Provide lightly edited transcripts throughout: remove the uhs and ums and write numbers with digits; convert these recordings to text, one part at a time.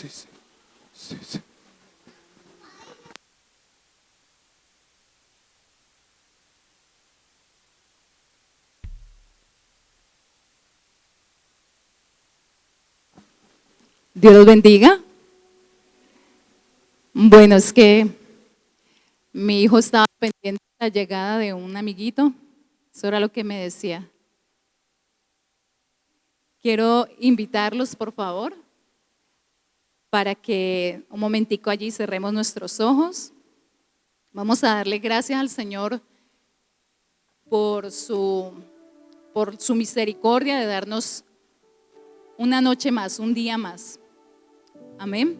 sí, sí, sí, sí. Dios los bendiga. Bueno, es que mi hijo estaba pendiente de la llegada de un amiguito. Eso era lo que me decía. Quiero invitarlos, por favor, para que un momentico allí cerremos nuestros ojos. Vamos a darle gracias al Señor por su misericordia de darnos una noche más, un día más. Amén.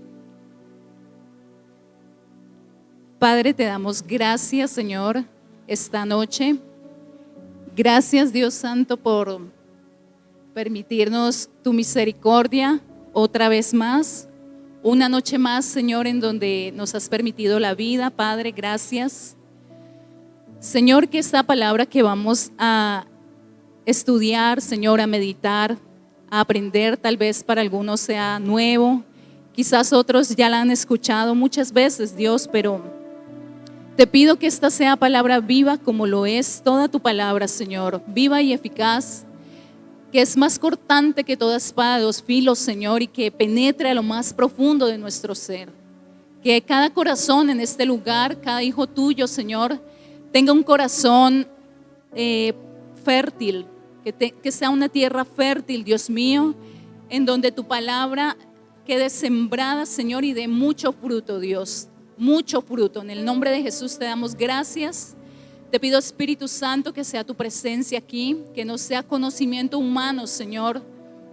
Padre, te damos gracias, Señor, esta noche. Gracias, Dios Santo, por permitirnos tu misericordia otra vez más. Una noche más, Señor, en donde nos has permitido la vida. Padre, gracias. Señor, que esta palabra que vamos a estudiar, Señor, a meditar, a aprender, tal vez para algunos sea nuevo. Quizás otros ya la han escuchado muchas veces, Dios, pero te pido que esta sea palabra viva como lo es toda tu palabra, Señor, viva y eficaz, que es más cortante que toda espada de dos filos, Señor, y que penetre a lo más profundo de nuestro ser. Que cada corazón en este lugar, cada hijo tuyo, Señor, tenga un corazón fértil, que sea una tierra fértil, Dios mío, en donde tu palabra quede sembrada, Señor, y dé mucho fruto, Dios, mucho fruto. En el nombre de Jesús te damos gracias. Te pido, Espíritu Santo, que sea tu presencia aquí, que no sea conocimiento humano, Señor,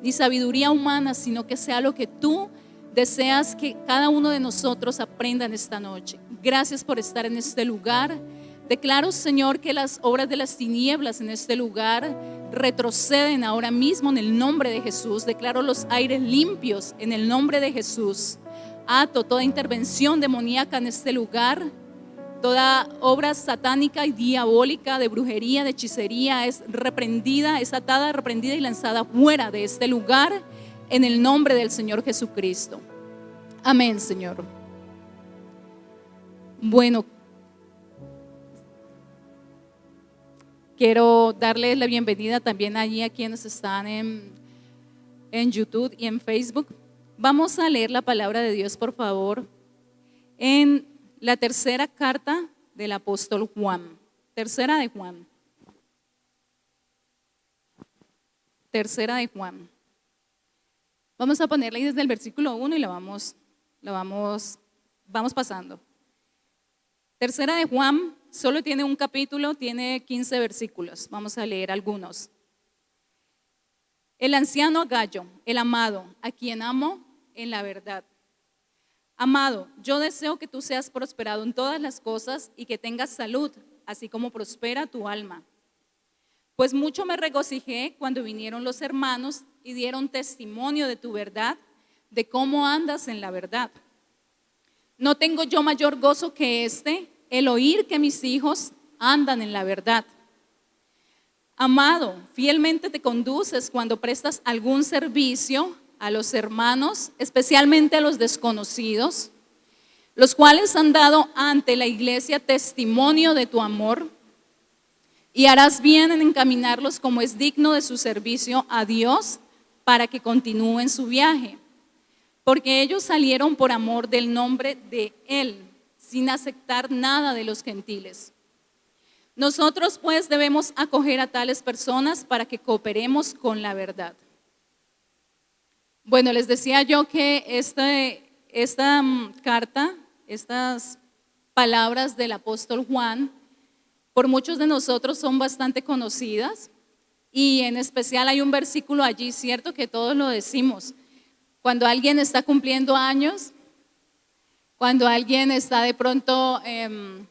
ni sabiduría humana, sino que sea lo que tú deseas que cada uno de nosotros aprenda en esta noche. Gracias por estar en este lugar. Declaro, Señor, que las obras de las tinieblas en este lugar retroceden ahora mismo en el nombre de Jesús. Declaro los aires limpios en el nombre de Jesús. Ato toda intervención demoníaca en este lugar. Toda obra satánica y diabólica de brujería, de hechicería es reprendida, es atada, reprendida y lanzada fuera de este lugar en el nombre del Señor Jesucristo. Amén, Señor. Bueno, quiero darles la bienvenida también allí a quienes están en YouTube y en Facebook. Vamos a leer la palabra de Dios, por favor, en la tercera carta del apóstol Juan. Tercera de Juan. Tercera de Juan. Vamos a ponerla ahí desde el versículo 1 y la vamos pasando. Tercera de Juan solo tiene un capítulo, tiene 15 versículos. Vamos a leer algunos. El anciano Gallo, el amado, a quien amo en la verdad. Amado, yo deseo que tú seas prosperado en todas las cosas y que tengas salud, así como prospera tu alma. Pues mucho me regocijé cuando vinieron los hermanos y dieron testimonio de tu verdad, de cómo andas en la verdad. No tengo yo mayor gozo que el oír que mis hijos andan en la verdad. Amado, fielmente te conduces cuando prestas algún servicio a los hermanos, especialmente a los desconocidos, los cuales han dado ante la iglesia testimonio de tu amor, y harás bien en encaminarlos como es digno de su servicio a Dios para que continúen su viaje, porque ellos salieron por amor del nombre de Él, sin aceptar nada de los gentiles. Nosotros pues debemos acoger a tales personas para que cooperemos con la verdad. Bueno, les decía yo que esta carta, estas palabras del apóstol Juan, por muchos de nosotros son bastante conocidas, y en especial hay un versículo allí, cierto, que todos lo decimos. Cuando alguien está cumpliendo años, cuando alguien está de pronto en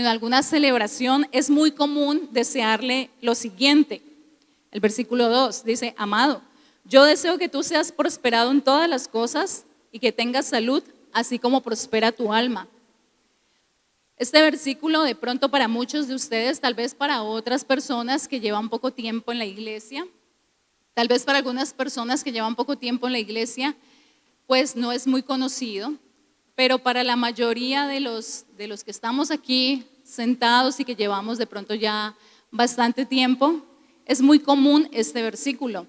alguna celebración, es muy común desearle lo siguiente. El versículo 2 dice: amado, yo deseo que tú seas prosperado en todas las cosas y que tengas salud, así como prospera tu alma. Este versículo de pronto para muchos de ustedes, tal vez para otras personas que llevan poco tiempo en la iglesia, tal vez para algunas personas que llevan poco tiempo en la iglesia, pues no es muy conocido, pero para la mayoría de los que estamos aquí sentados y que llevamos de pronto ya bastante tiempo, es muy común este versículo.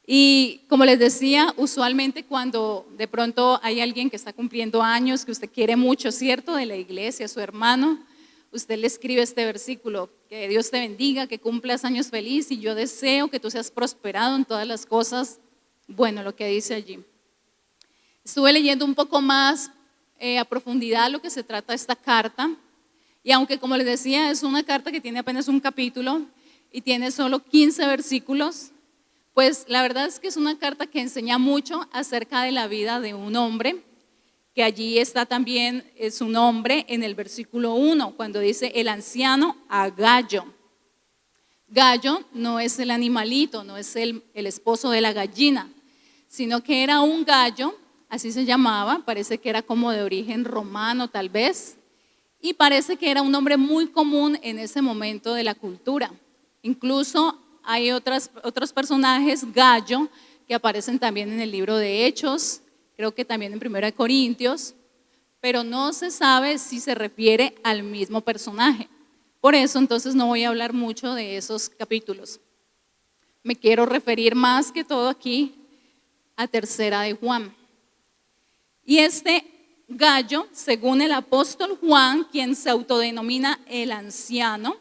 Y como les decía, usualmente cuando de pronto hay alguien que está cumpliendo años, que usted quiere mucho, ¿cierto? De la iglesia, su hermano, usted le escribe este versículo: que Dios te bendiga, que cumplas años feliz y yo deseo que tú seas prosperado en todas las cosas. Bueno, lo que dice allí. Estuve leyendo un poco más a profundidad lo que se trata esta carta, y aunque, como les decía, es una carta que tiene apenas un capítulo y tiene solo 15 versículos, pues la verdad es que es una carta que enseña mucho acerca de la vida de un hombre, que allí está también su nombre en el versículo 1, cuando dice el anciano a Gallo. Gallo no es el animalito, no es el esposo de la gallina, sino que era un gallo, así se llamaba, parece que era como de origen romano tal vez, y parece que era un nombre muy común en ese momento de la cultura. Incluso hay otros personajes, Gallo, que aparecen también en el libro de Hechos, creo que también en 1 Corintios, pero no se sabe si se refiere al mismo personaje. Por eso entonces no voy a hablar mucho de esos capítulos. Me quiero referir más que todo aquí a 3 de Juan. Y este Gallo, según el apóstol Juan, quien se autodenomina el anciano,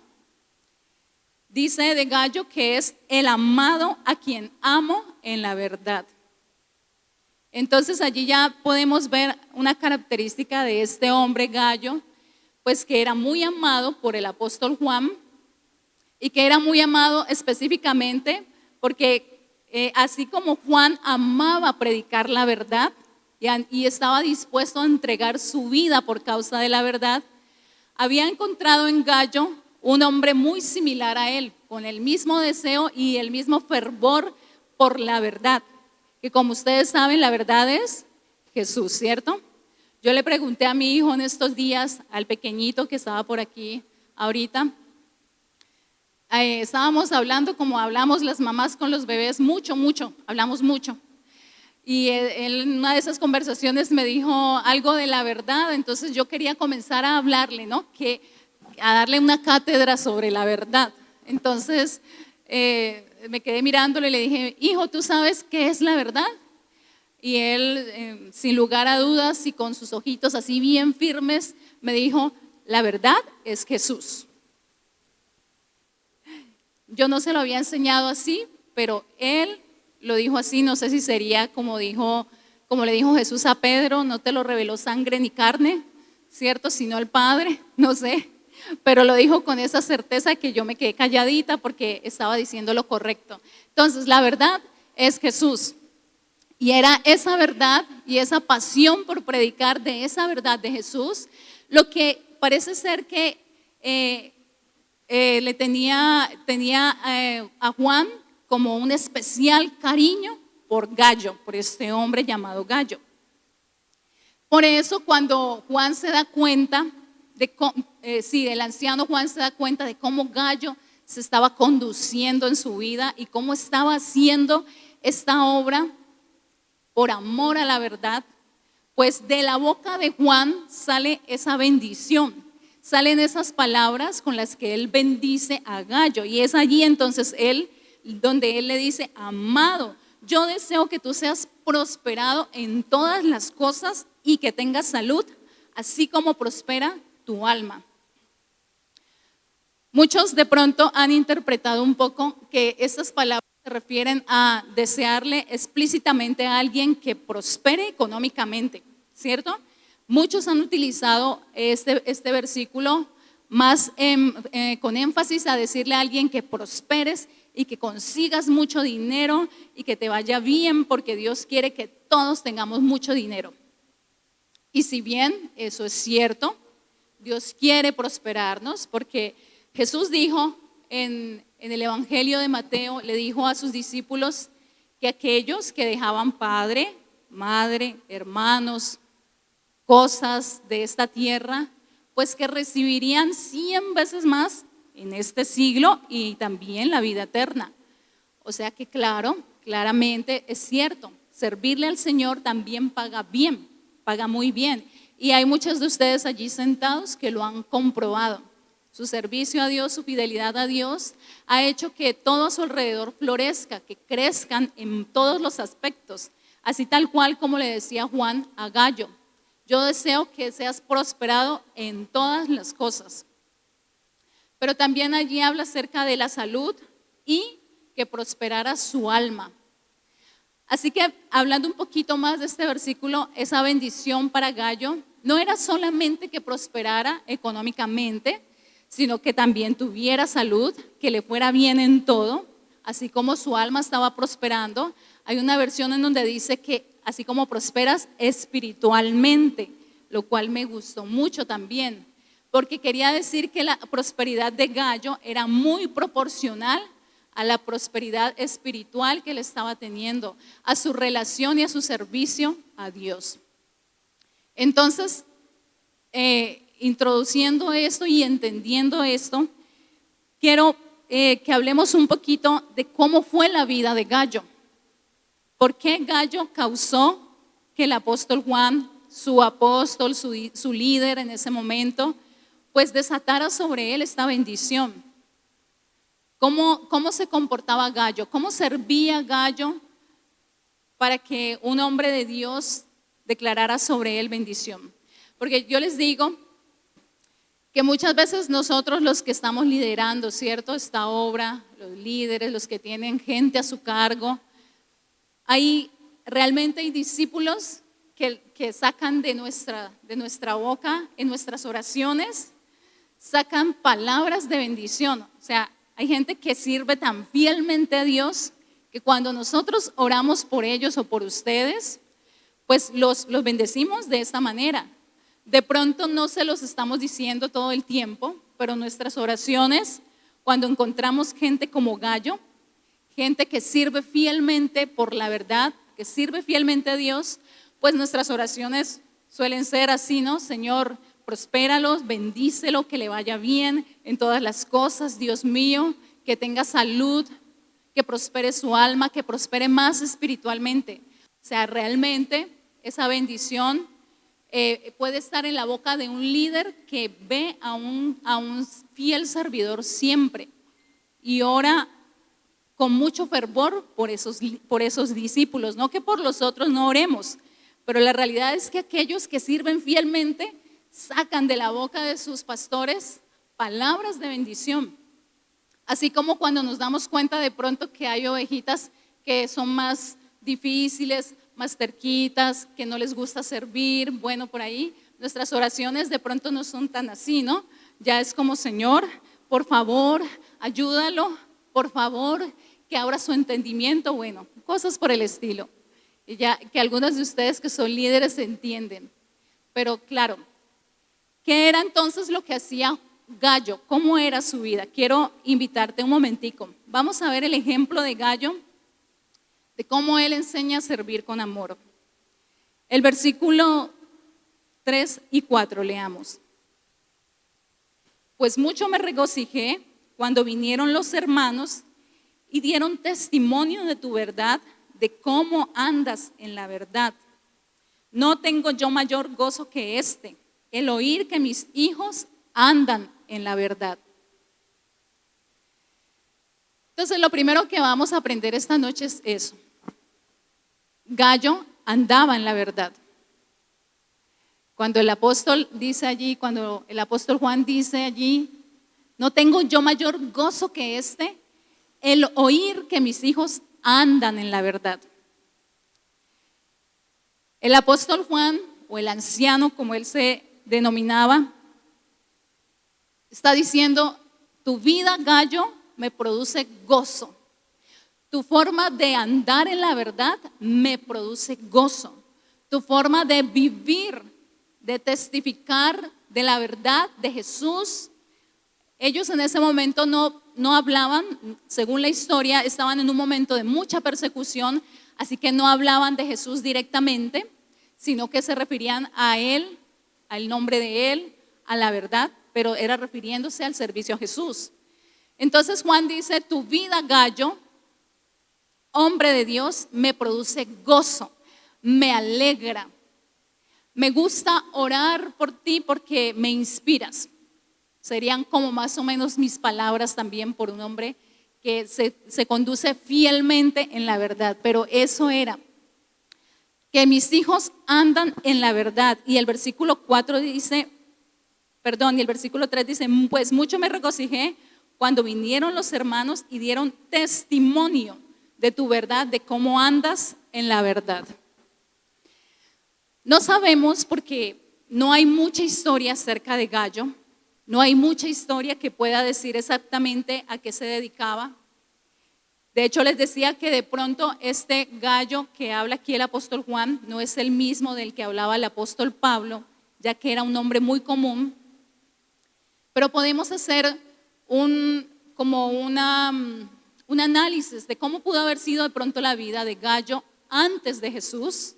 dice de Gallo que es el amado a quien amo en la verdad. Entonces allí ya podemos ver una característica de este hombre Gallo, pues que era muy amado por el apóstol Juan, y que era muy amado específicamente porque así como Juan amaba predicar la verdad y estaba dispuesto a entregar su vida por causa de la verdad, había encontrado en Gallo un hombre muy similar a él, con el mismo deseo y el mismo fervor por la verdad, que como ustedes saben, la verdad es Jesús, ¿cierto? Yo le pregunté a mi hijo en estos días, al pequeñito que estaba por aquí ahorita, estábamos hablando como hablamos las mamás con los bebés, hablamos mucho. Y él en una de esas conversaciones me dijo algo de la verdad, entonces yo quería comenzar a hablarle, ¿no? A darle una cátedra sobre la verdad. Entonces me quedé mirándolo y le dije: hijo, ¿tú sabes qué es la verdad? Y él, sin lugar a dudas y con sus ojitos así bien firmes, me dijo: la verdad es Jesús. Yo no se lo había enseñado así, pero él lo dijo así. No sé si sería como le dijo Jesús a Pedro: no te lo reveló sangre ni carne, ¿cierto? Sino el Padre, no sé. Pero lo dijo con esa certeza que yo me quedé calladita porque estaba diciendo lo correcto. Entonces, la verdad es Jesús. Y era esa verdad y esa pasión por predicar de esa verdad de Jesús lo que parece ser que le tenía a Juan como un especial cariño por Gallo, por este hombre llamado Gallo. Por eso cuando Juan se da cuenta el anciano Juan se da cuenta de cómo Gallo se estaba conduciendo en su vida y cómo estaba haciendo esta obra por amor a la verdad, pues de la boca de Juan sale esa bendición, salen esas palabras con las que él bendice a Gallo, y es allí entonces donde él le dice: amado, yo deseo que tú seas prosperado en todas las cosas y que tengas salud, así como prospera tu alma. Muchos de pronto han interpretado un poco que estas palabras se refieren a desearle explícitamente a alguien que prospere económicamente, ¿cierto? Muchos han utilizado este versículo más con énfasis a decirle a alguien que prosperes y que consigas mucho dinero y que te vaya bien, porque Dios quiere que todos tengamos mucho dinero. Y si bien eso es cierto, Dios quiere prosperarnos, porque Jesús dijo en el Evangelio de Mateo, le dijo a sus discípulos que aquellos que dejaban padre, madre, hermanos, cosas de esta tierra, pues que recibirían 100 veces más en este siglo y también la vida eterna. O sea que claramente es cierto, servirle al Señor también paga bien, paga muy bien. Y hay muchos de ustedes allí sentados que lo han comprobado. Su servicio a Dios, su fidelidad a Dios ha hecho que todo a su alrededor florezca, que crezcan en todos los aspectos. Así tal cual como le decía Juan a Gallo: yo deseo que seas prosperado en todas las cosas. Pero también allí habla acerca de la salud y que prosperara su alma. Así que hablando un poquito más de este versículo, esa bendición para Gallo no era solamente que prosperara económicamente, sino que también tuviera salud, que le fuera bien en todo, así como su alma estaba prosperando. Hay una versión en donde dice que así como prosperas espiritualmente, lo cual me gustó mucho también, porque quería decir que la prosperidad de Gallo era muy proporcional a la prosperidad espiritual que él estaba teniendo, a su relación y a su servicio a Dios. Entonces, introduciendo esto y entendiendo esto, quiero que hablemos un poquito de cómo fue la vida de Gallo. ¿Por qué Gallo causó que el apóstol Juan, su apóstol, su líder en ese momento, pues desatara sobre él esta bendición? ¿Cómo se comportaba Gallo? ¿Cómo servía Gallo para que un hombre de Dios declarara sobre él bendición? Porque yo les digo que muchas veces nosotros los que estamos liderando, ¿cierto?, esta obra, los líderes, los que tienen gente a su cargo, realmente hay discípulos que sacan de nuestra boca, en nuestras oraciones, sacan palabras de bendición. O sea, hay gente que sirve tan fielmente a Dios que cuando nosotros oramos por ellos o por ustedes, pues los bendecimos de esta manera. De pronto no se los estamos diciendo todo el tiempo, pero nuestras oraciones, cuando encontramos gente como Gallo, gente que sirve fielmente por la verdad, que sirve fielmente a Dios, pues nuestras oraciones suelen ser así, ¿no? Señor, prospéralos, bendícelo, que le vaya bien en todas las cosas, Dios mío, que tenga salud, que prospere su alma, que prospere más espiritualmente. O sea, realmente esa bendición puede estar en la boca de un líder que ve a un fiel servidor siempre y ora con mucho fervor por esos discípulos. No que por los otros no oremos, pero la realidad es que aquellos que sirven fielmente sacan de la boca de sus pastores palabras de bendición. Así como cuando nos damos cuenta de pronto que hay ovejitas que son más difíciles, más terquitas, que no les gusta servir, bueno, por ahí nuestras oraciones de pronto no son tan así, ¿no? Ya es como: Señor, por favor, ayúdalo, por favor, que abra su entendimiento, bueno, cosas por el estilo. Y ya que algunos de ustedes que son líderes entienden. Pero claro, ¿qué era entonces lo que hacía Gallo? ¿Cómo era su vida? Quiero invitarte un momentico. Vamos a ver el ejemplo de Gallo, de cómo él enseña a servir con amor. El versículo 3 y 4, leamos. Pues mucho me regocijé cuando vinieron los hermanos y dieron testimonio de tu verdad, de cómo andas en la verdad. No tengo yo mayor gozo que este, el oír que mis hijos andan en la verdad. Entonces, lo primero que vamos a aprender esta noche es eso. Gallo andaba en la verdad. Cuando el apóstol dice allí, cuando el apóstol Juan dice allí, no tengo yo mayor gozo que este, el oír que mis hijos andan en la verdad. El apóstol Juan, o el anciano como él se denominaba, está diciendo: tu vida, Gallo, me produce gozo. Tu forma de andar en la verdad me produce gozo. Tu forma de vivir, de testificar de la verdad de Jesús. Ellos en ese momento no hablaban, según la historia, estaban en un momento de mucha persecución, así que no hablaban de Jesús directamente, sino que se referían a Él, al nombre de Él, a la verdad, pero era refiriéndose al servicio a Jesús. Entonces Juan dice: tu vida, Gallo, hombre de Dios, me produce gozo, me alegra. Me gusta orar por ti porque me inspiras. Serían como más o menos mis palabras también por un hombre que se conduce fielmente en la verdad. Pero eso era, que mis hijos andan en la verdad. Y el versículo 4 dice, y el versículo 3 dice, pues mucho me regocijé cuando vinieron los hermanos y dieron testimonio de tu verdad, de cómo andas en la verdad. No sabemos porque no hay mucha historia acerca de Gallo, no hay mucha historia que pueda decir exactamente a qué se dedicaba. De hecho, les decía que de pronto este Gallo que habla aquí el apóstol Juan no es el mismo del que hablaba el apóstol Pablo, ya que era un nombre muy común. Pero podemos hacer un análisis de cómo pudo haber sido de pronto la vida de Gallo antes de Jesús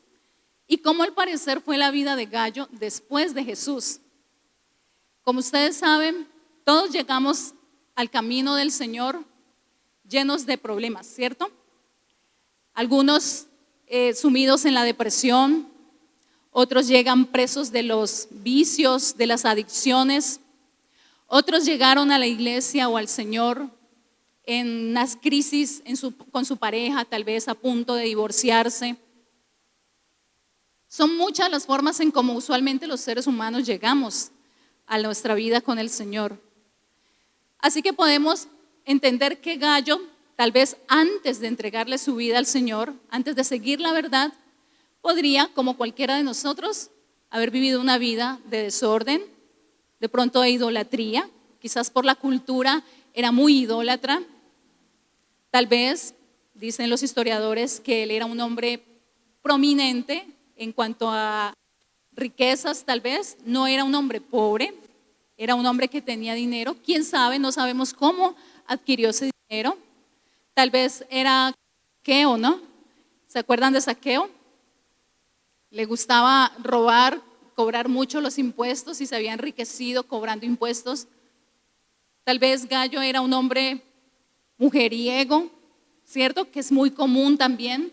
y cómo al parecer fue la vida de Gallo después de Jesús. Como ustedes saben, todos llegamos al camino del Señor llenos de problemas, ¿cierto? Algunos sumidos en la depresión, otros llegan presos de los vicios, de las adicciones, otros llegaron a la iglesia o al Señor en unas crisis con su pareja, tal vez a punto de divorciarse. Son muchas las formas en cómo usualmente los seres humanos llegamos a nuestra vida con el Señor. Así que podemos entender que Gallo, tal vez antes de entregarle su vida al Señor, antes de seguir la verdad, podría, como cualquiera de nosotros, haber vivido una vida de desorden, de pronto de idolatría. Quizás por la cultura era muy idólatra. Tal vez, dicen los historiadores, que él era un hombre prominente en cuanto a riquezas, tal vez. No era un hombre pobre, era un hombre que tenía dinero. ¿Quién sabe? No sabemos cómo adquirió ese dinero. Tal vez era Saqueo, ¿no? ¿Se acuerdan de Saqueo? Le gustaba robar, cobrar mucho los impuestos y se había enriquecido cobrando impuestos. Tal vez Gallo era un hombre mujeriego, ¿cierto? Que es muy común también.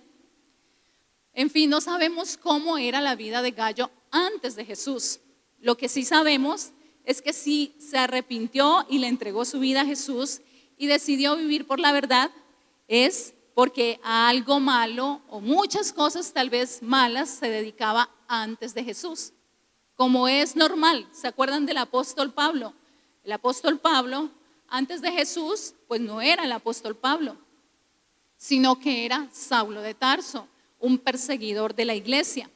En fin, no sabemos cómo era la vida de Gallo antes de Jesús. Lo que sí sabemos es que sí se arrepintió y le entregó su vida a Jesús y decidió vivir por la verdad, es porque a algo malo o muchas cosas tal vez malas se dedicaba antes de Jesús, como es normal. ¿Se acuerdan del apóstol Pablo? El apóstol Pablo, antes de Jesús, pues no era el apóstol Pablo, sino que era Saulo de Tarso, un perseguidor de la iglesia.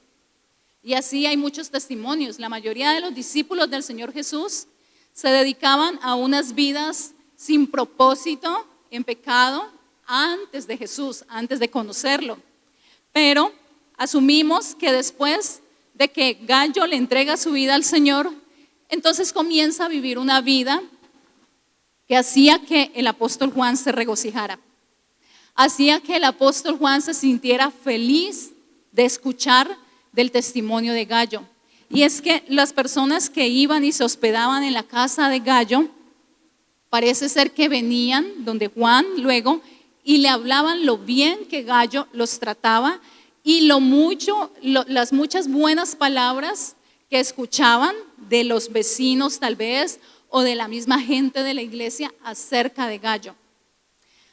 Y así hay muchos testimonios. La mayoría de los discípulos del Señor Jesús se dedicaban a unas vidas sin propósito, en pecado, antes de Jesús, antes de conocerlo. Pero asumimos que después de que Gallo le entrega su vida al Señor, entonces comienza a vivir una vida que hacía que el apóstol Juan se regocijara. Hacía que el apóstol Juan se sintiera feliz de escuchar del testimonio de Gallo. Y es que las personas que iban y se hospedaban en la casa de Gallo, parece ser que venían donde Juan luego y le hablaban lo bien que Gallo los trataba y las muchas buenas palabras que escuchaban de los vecinos tal vez o de la misma gente de la iglesia acerca de Gallo.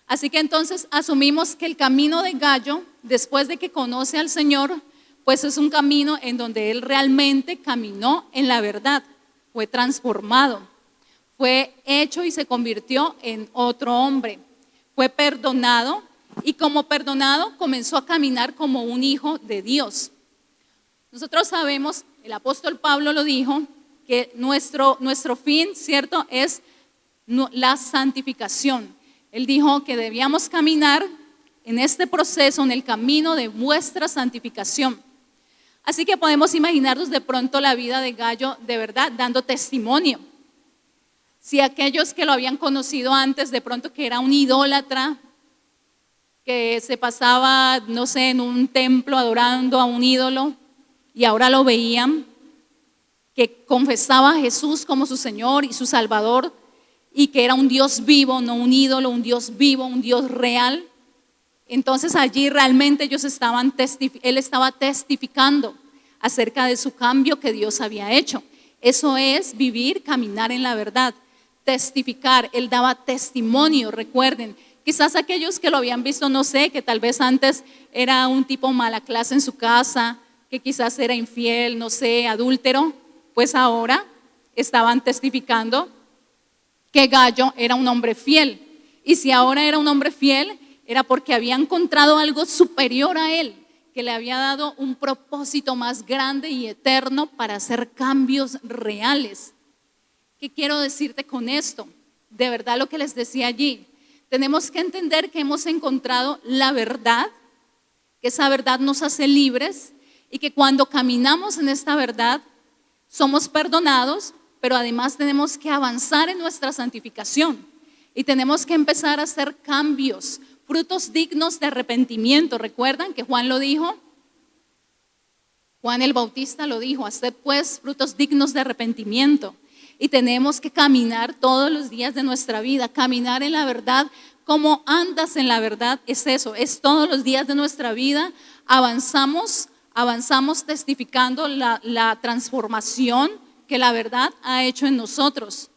Así que entonces asumimos que el camino de Gallo, después de que conoce al Señor, pues es un camino en donde él realmente caminó en la verdad, fue transformado, fue hecho y se convirtió en otro hombre, fue perdonado y como perdonado comenzó a caminar como un hijo de Dios. Nosotros sabemos, el apóstol Pablo lo dijo, que nuestro fin, ¿cierto?, es la santificación. Él dijo que debíamos caminar en este proceso, en el camino de vuestra santificación. Así que podemos imaginarnos de pronto la vida de Gallo de verdad dando testimonio. Si aquellos que lo habían conocido antes, de pronto que era un idólatra, que se pasaba, no sé, en un templo adorando a un ídolo y ahora lo veían, que confesaba a Jesús como su Señor y su Salvador y que era un Dios vivo, no un ídolo, un Dios vivo, un Dios real. Entonces allí realmente él estaba testificando acerca de su cambio que Dios había hecho. Eso es vivir, caminar en la verdad, testificar. Él daba testimonio, recuerden. Quizás aquellos que lo habían visto, no sé, que tal vez antes era un tipo mala clase en su casa, que quizás era infiel, no sé, adúltero, pues ahora estaban testificando que Gallo era un hombre fiel. Y si ahora era un hombre fiel, era porque había encontrado algo superior a él, que le había dado un propósito más grande y eterno para hacer cambios reales. ¿Qué quiero decirte con esto? De verdad lo que les decía allí, tenemos que entender que hemos encontrado la verdad, que esa verdad nos hace libres y que cuando caminamos en esta verdad somos perdonados, pero además tenemos que avanzar en nuestra santificación y tenemos que empezar a hacer cambios, frutos dignos de arrepentimiento. ¿Recuerdan que Juan lo dijo? Juan el Bautista lo dijo, haced pues frutos dignos de arrepentimiento. Y tenemos que caminar todos los días de nuestra vida, caminar en la verdad. Como andas en la verdad es eso, es todos los días de nuestra vida. Avanzamos testificando la transformación que la verdad ha hecho en nosotros.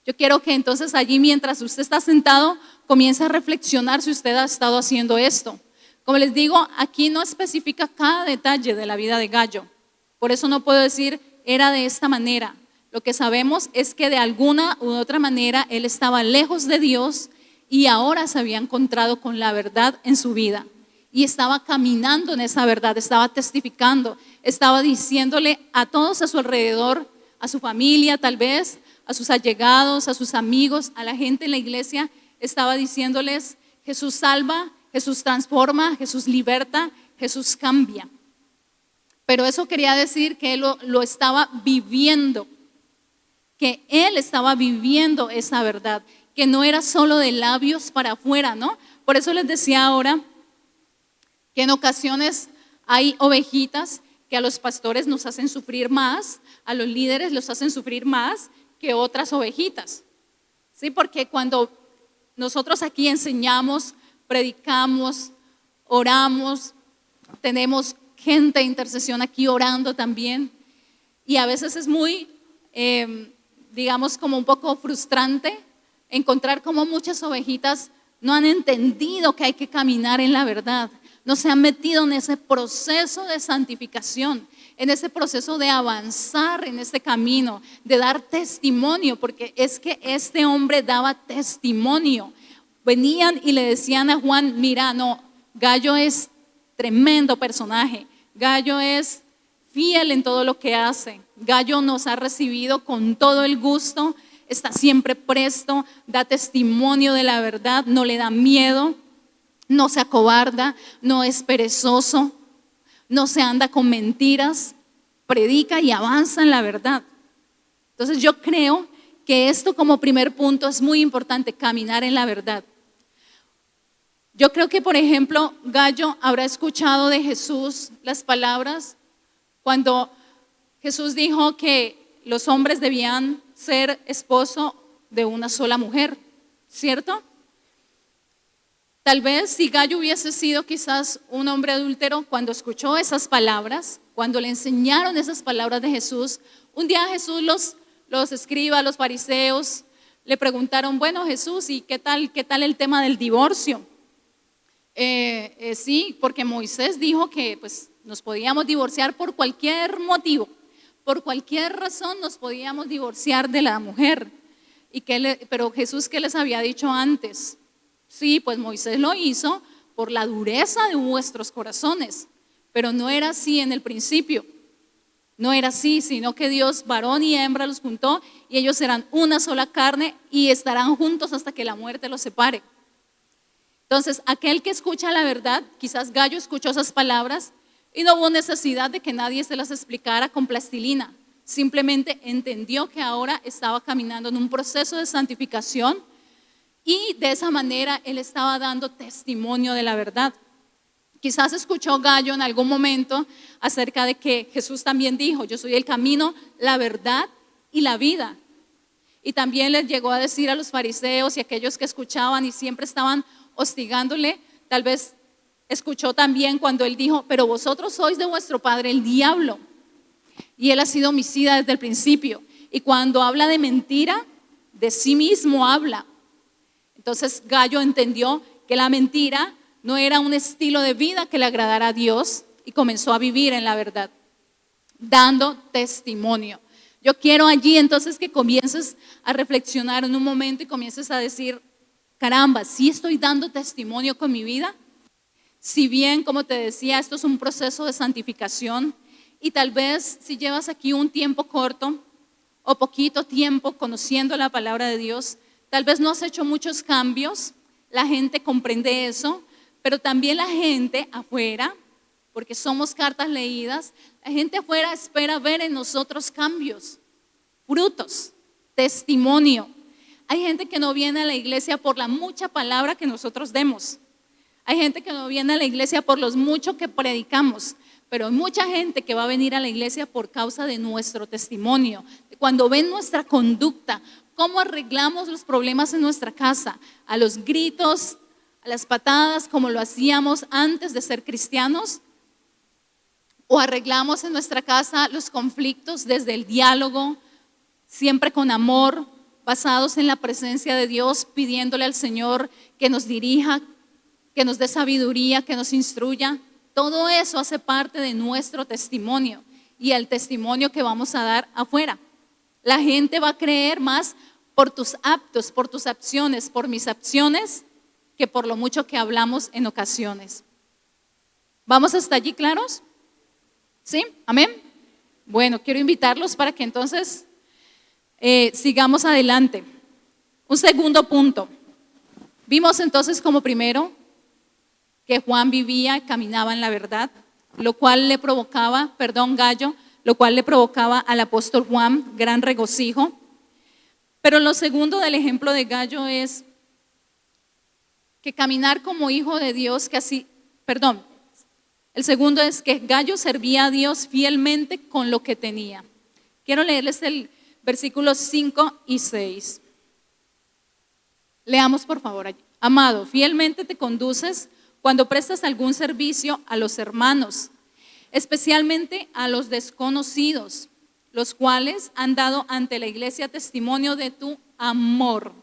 Yo quiero que entonces allí, mientras usted está sentado, comience a reflexionar si usted ha estado haciendo esto. Como les digo, aquí no especifica cada detalle de la vida de Gallo. Por eso no puedo decir era de esta manera. Lo que sabemos es que de alguna u otra manera él estaba lejos de Dios y ahora se había encontrado con la verdad en su vida. Y estaba caminando en esa verdad, estaba testificando, estaba diciéndole a todos a su alrededor, a su familia tal vez, a sus allegados, a sus amigos, a la gente en la iglesia, estaba diciéndoles: Jesús salva, Jesús transforma, Jesús liberta, Jesús cambia. Pero eso quería decir que él lo estaba viviendo, que él estaba viviendo esa verdad, que no era solo de labios para afuera, ¿no? Por eso les decía ahora que en ocasiones hay ovejitas que a los pastores nos hacen sufrir más, a los líderes los hacen sufrir más que otras ovejitas. Sí, porque cuando nosotros aquí enseñamos, predicamos, oramos, tenemos gente de intercesión aquí orando también, y a veces es muy, digamos, como un poco frustrante encontrar como muchas ovejitas no han entendido que hay que caminar en la verdad, no se han metido en ese proceso de santificación, en ese proceso de avanzar en este camino, de dar testimonio, porque es que este hombre daba testimonio. Venían y le decían a Juan: mira, no, Gallo es tremendo personaje, Gallo es fiel en todo lo que hace, Gallo nos ha recibido con todo el gusto, está siempre presto, da testimonio de la verdad, no le da miedo, no se acobarda, no es perezoso, no se anda con mentiras, predica y avanza en la verdad. Entonces yo creo que esto como primer punto es muy importante, caminar en la verdad. Yo creo que, por ejemplo, Gallo habrá escuchado de Jesús las palabras cuando Jesús dijo que los hombres debían ser esposo de una sola mujer, ¿cierto? Tal vez si Gallo hubiese sido quizás un hombre adúltero, cuando escuchó esas palabras, cuando le enseñaron esas palabras de Jesús, un día Jesús los escribas, los fariseos, le preguntaron: bueno, Jesús, ¿y qué tal el tema del divorcio? Sí, porque Moisés dijo que pues, nos podíamos divorciar por cualquier motivo, por cualquier razón nos podíamos divorciar de la mujer. Pero Jesús, ¿qué les había dicho antes? Sí, pues Moisés lo hizo por la dureza de vuestros corazones, pero no era así en el principio. No era así, sino que Dios, varón y hembra, los juntó y ellos serán una sola carne y estarán juntos hasta que la muerte los separe. Entonces, aquel que escucha la verdad, quizás Gallo escuchó esas palabras y no hubo necesidad de que nadie se las explicara con plastilina. Simplemente entendió que ahora estaba caminando en un proceso de santificación y de esa manera él estaba dando testimonio de la verdad. Quizás escuchó Gallo en algún momento acerca de que Jesús también dijo: yo soy el camino, la verdad y la vida. Y también les llegó a decir a los fariseos y a aquellos que escuchaban y siempre estaban hostigándole, tal vez escuchó también cuando él dijo, pero vosotros sois de vuestro padre el diablo, y él ha sido homicida desde el principio. Y cuando habla de mentira, de sí mismo habla. Entonces Gallo entendió que la mentira no era un estilo de vida que le agradara a Dios y comenzó a vivir en la verdad, dando testimonio. Yo quiero allí entonces que comiences a reflexionar en un momento y comiences a decir, caramba, ¿sí estoy dando testimonio con mi vida? Si bien, como te decía, esto es un proceso de santificación y tal vez si llevas aquí un tiempo corto o poquito tiempo conociendo la palabra de Dios, tal vez no has hecho muchos cambios, la gente comprende eso, pero también la gente afuera, porque somos cartas leídas, la gente afuera espera ver en nosotros cambios, frutos, testimonio. Hay gente que no viene a la iglesia por la mucha palabra que nosotros demos. Hay gente que no viene a la iglesia por los mucho que predicamos, pero hay mucha gente que va a venir a la iglesia por causa de nuestro testimonio. Cuando ven nuestra conducta, cómo arreglamos los problemas en nuestra casa, a los gritos, a las patadas, como lo hacíamos antes de ser cristianos, o arreglamos en nuestra casa los conflictos desde el diálogo, siempre con amor, basados en la presencia de Dios, pidiéndole al Señor que nos dirija, que nos dé sabiduría, que nos instruya. Todo eso hace parte de nuestro testimonio y el testimonio que vamos a dar afuera. La gente va a creer más por tus actos, por tus acciones, por mis acciones, que por lo mucho que hablamos en ocasiones. ¿Vamos hasta allí claros? ¿Sí? ¿Amén? Bueno, quiero invitarlos para que entonces sigamos adelante. Un segundo punto. Vimos entonces como primero que Juan vivía y caminaba en la verdad, lo cual le provocaba, Gallo, lo cual le provocaba al apóstol Juan gran regocijo. Pero lo segundo del ejemplo de Gallo es que caminar como hijo de Dios, el segundo es que Gallo servía a Dios fielmente con lo que tenía. Quiero leerles el versículos 5 y 6. Leamos por favor allí. Amado, fielmente te conduces cuando prestas algún servicio a los hermanos, especialmente a los desconocidos, los cuales han dado ante la iglesia testimonio de tu amor.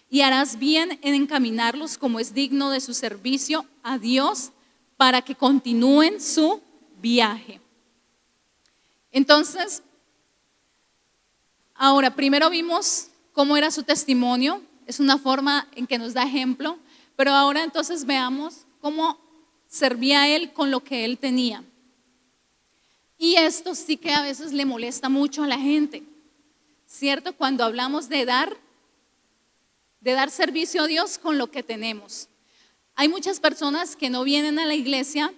Y harás bien en encaminarlos como es digno de su servicio a Dios para que continúen su viaje. Entonces, ahora, primero vimos cómo era su testimonio, es una forma en que nos da ejemplo, pero ahora entonces veamos cómo servía él con lo que él tenía. Y esto sí que a veces le molesta mucho a la gente, ¿cierto? Cuando hablamos de dar servicio a Dios con lo que tenemos. Hay muchas personas que no vienen a la iglesia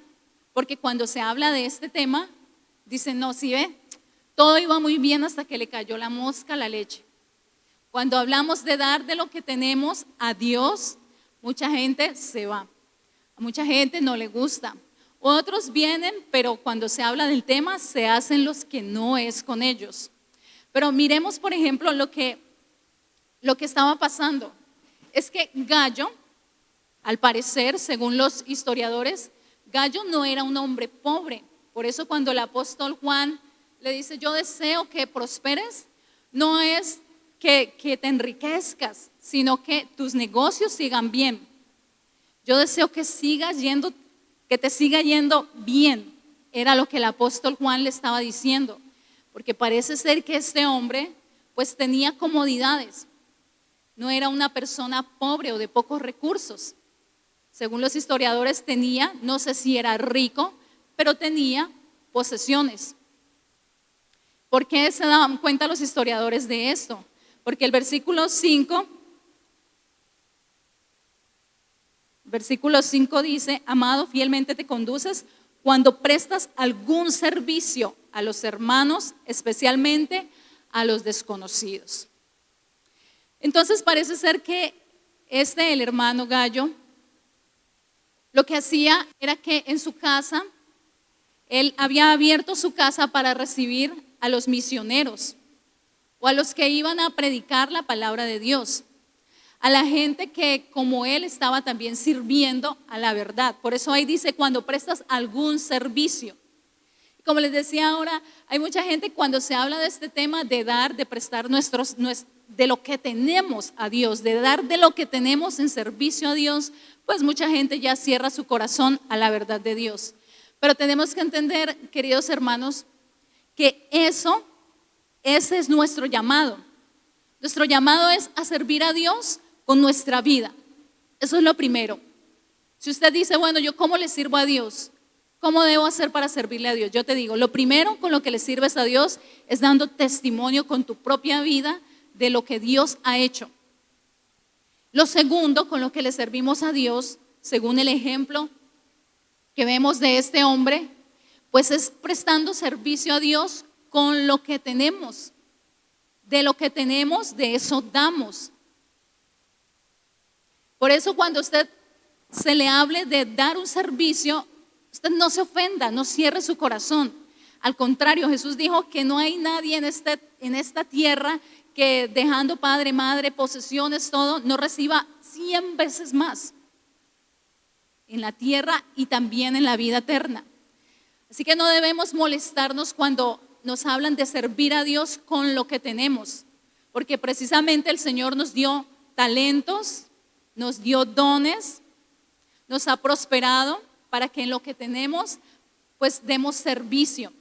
porque cuando se habla de este tema, dicen, no, si ve, todo iba muy bien hasta que le cayó la mosca a la leche. Cuando hablamos de dar de lo que tenemos a Dios, mucha gente se va. A mucha gente no le gusta. Otros vienen, pero cuando se habla del tema, se hacen los que no es con ellos. Pero miremos, por ejemplo, lo que estaba pasando. Es que Gallo, al parecer, según los historiadores, Gallo no era un hombre pobre. Por eso cuando el apóstol Juan le dice, yo deseo que prosperes, no es que te enriquezcas, sino que tus negocios sigan bien. Yo deseo que te siga yendo bien. Era lo que el apóstol Juan le estaba diciendo, porque parece ser que este hombre pues tenía comodidades. No era una persona pobre o de pocos recursos. Según los historiadores tenía, no sé si era rico, pero tenía posesiones. ¿Por qué se daban cuenta los historiadores de esto? Porque el versículo 5 dice, amado, fielmente te conduces cuando prestas algún servicio a los hermanos, especialmente a los desconocidos. Entonces parece ser que el hermano Gallo, lo que hacía era que en su casa, él había abierto su casa para recibir a los misioneros o a los que iban a predicar la palabra de Dios. a la gente que como él estaba también sirviendo a la verdad. Por eso ahí dice cuando prestas algún servicio. Como les decía ahora, hay mucha gente cuando se habla de este tema de dar, de prestar de lo que tenemos a Dios, de dar de lo que tenemos en servicio a Dios, pues mucha gente ya cierra su corazón a la verdad de Dios. Pero tenemos que entender, queridos hermanos, que ese es nuestro llamado. Nuestro llamado es a servir a Dios con nuestra vida. Eso es lo primero. Si usted dice, bueno, ¿yo cómo le sirvo a Dios? ¿Cómo debo hacer para servirle a Dios? Yo te digo, lo primero con lo que le sirves a Dios es dando testimonio con tu propia vida de lo que Dios ha hecho. Lo segundo con lo que le servimos a Dios, según el ejemplo que vemos de este hombre, pues es prestando servicio a Dios con lo que tenemos. De lo que tenemos, de eso damos. Por eso cuando usted se le hable de dar un servicio, usted no se ofenda, no cierre su corazón. Al contrario, Jesús dijo que no hay nadie en esta tierra que dejando padre, madre, posesiones, todo, no reciba 100 veces más en la tierra y también en la vida eterna. Así que no debemos molestarnos cuando nos hablan de servir a Dios con lo que tenemos, porque precisamente el Señor nos dio talentos, nos dio dones, nos ha prosperado para que en lo que tenemos pues demos servicio.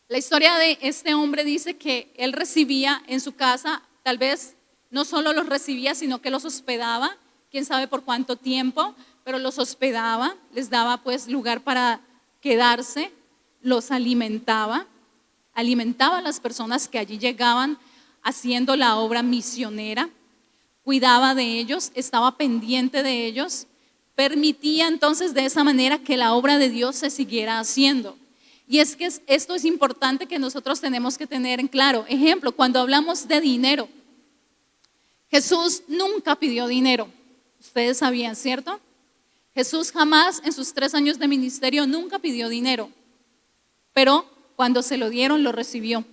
La historia de este hombre dice que él recibía en su casa, tal vez no solo los recibía, sino que los hospedaba, quién sabe por cuánto tiempo, pero los hospedaba, les daba pues lugar para quedarse, los alimentaba a las personas que allí llegaban haciendo la obra misionera, cuidaba de ellos, estaba pendiente de ellos, permitía entonces de esa manera que la obra de Dios se siguiera haciendo. Y es que esto es importante que nosotros tenemos que tener en claro. Ejemplo, cuando hablamos de dinero, Jesús nunca pidió dinero. Ustedes sabían, ¿cierto? Jesús jamás en sus 3 años de ministerio nunca pidió dinero, pero cuando se lo dieron lo recibió.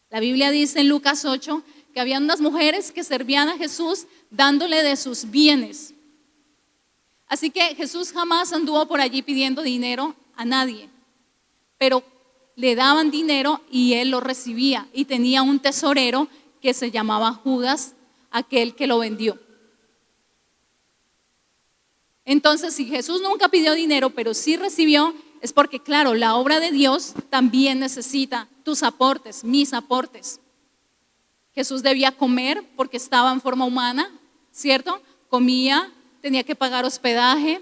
La Biblia dice en Lucas 8 que había unas mujeres que servían a Jesús dándole de sus bienes. Así que Jesús jamás anduvo por allí pidiendo dinero a nadie, pero le daban dinero y él lo recibía y tenía un tesorero que se llamaba Judas, aquel que lo vendió. Entonces, si Jesús nunca pidió dinero, pero sí recibió, es porque, claro, la obra de Dios también necesita tus aportes, mis aportes. Jesús debía comer porque estaba en forma humana, ¿cierto? Comía, tenía que pagar hospedaje,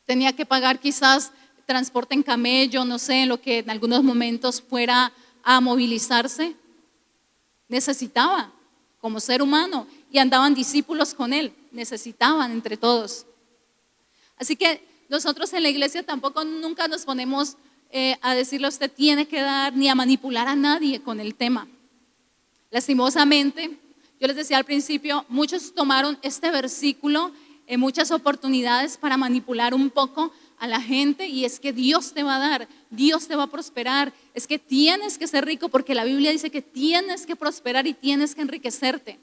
tenía que pagar quizás transporte en camello, no sé, en lo que en algunos momentos fuera a movilizarse. Necesitaba como ser humano y andaban discípulos con él, necesitaban entre todos. Así que nosotros en la iglesia tampoco nunca nos ponemos a decirle usted tiene que dar ni a manipular a nadie con el tema. Lastimosamente, yo les decía al principio, muchos tomaron este versículo en muchas oportunidades para manipular un poco a la gente y es que Dios te va a dar, Dios te va a prosperar, es que tienes que ser rico porque la Biblia dice que tienes que prosperar y tienes que enriquecerte.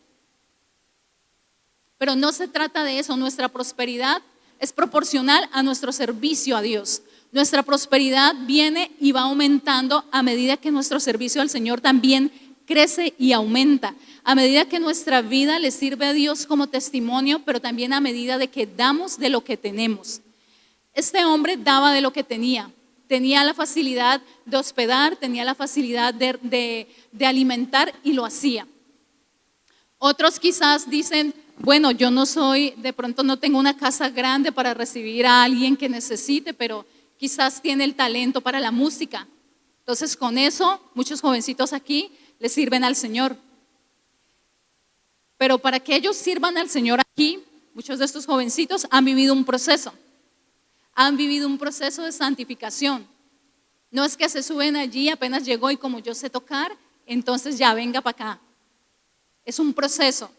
Pero no se trata de eso, nuestra prosperidad es proporcional a nuestro servicio a Dios. Nuestra prosperidad viene y va aumentando a medida que nuestro servicio al Señor también crece y aumenta, a medida que nuestra vida le sirve a Dios como testimonio, pero también a medida de que damos de lo que tenemos. Este hombre daba de lo que tenía la facilidad de hospedar, tenía la facilidad de alimentar y lo hacía. Otros quizás dicen, bueno, yo no soy, de pronto no tengo una casa grande para recibir a alguien que necesite, pero quizás tiene el talento para la música. Entonces con eso, muchos jovencitos aquí le sirven al Señor. Pero para que ellos sirvan al Señor aquí, muchos de estos jovencitos han vivido un proceso. Han vivido un proceso de santificación. No es que se suben allí, apenas llegó y como yo sé tocar, entonces ya venga para acá. Es un proceso.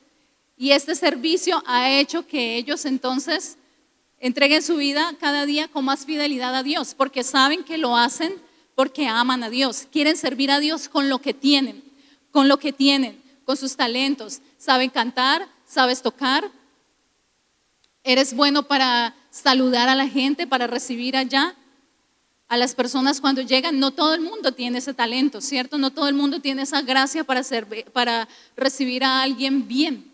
Y este servicio ha hecho que ellos entonces entreguen su vida cada día con más fidelidad a Dios, porque saben que lo hacen porque aman a Dios. Quieren servir a Dios con lo que tienen, con sus talentos. ¿Saben cantar? ¿Sabes tocar? ¿Eres bueno para saludar a la gente, para recibir allá a las personas cuando llegan? No todo el mundo tiene ese talento, ¿cierto? No todo el mundo tiene esa gracia para recibir a alguien bien.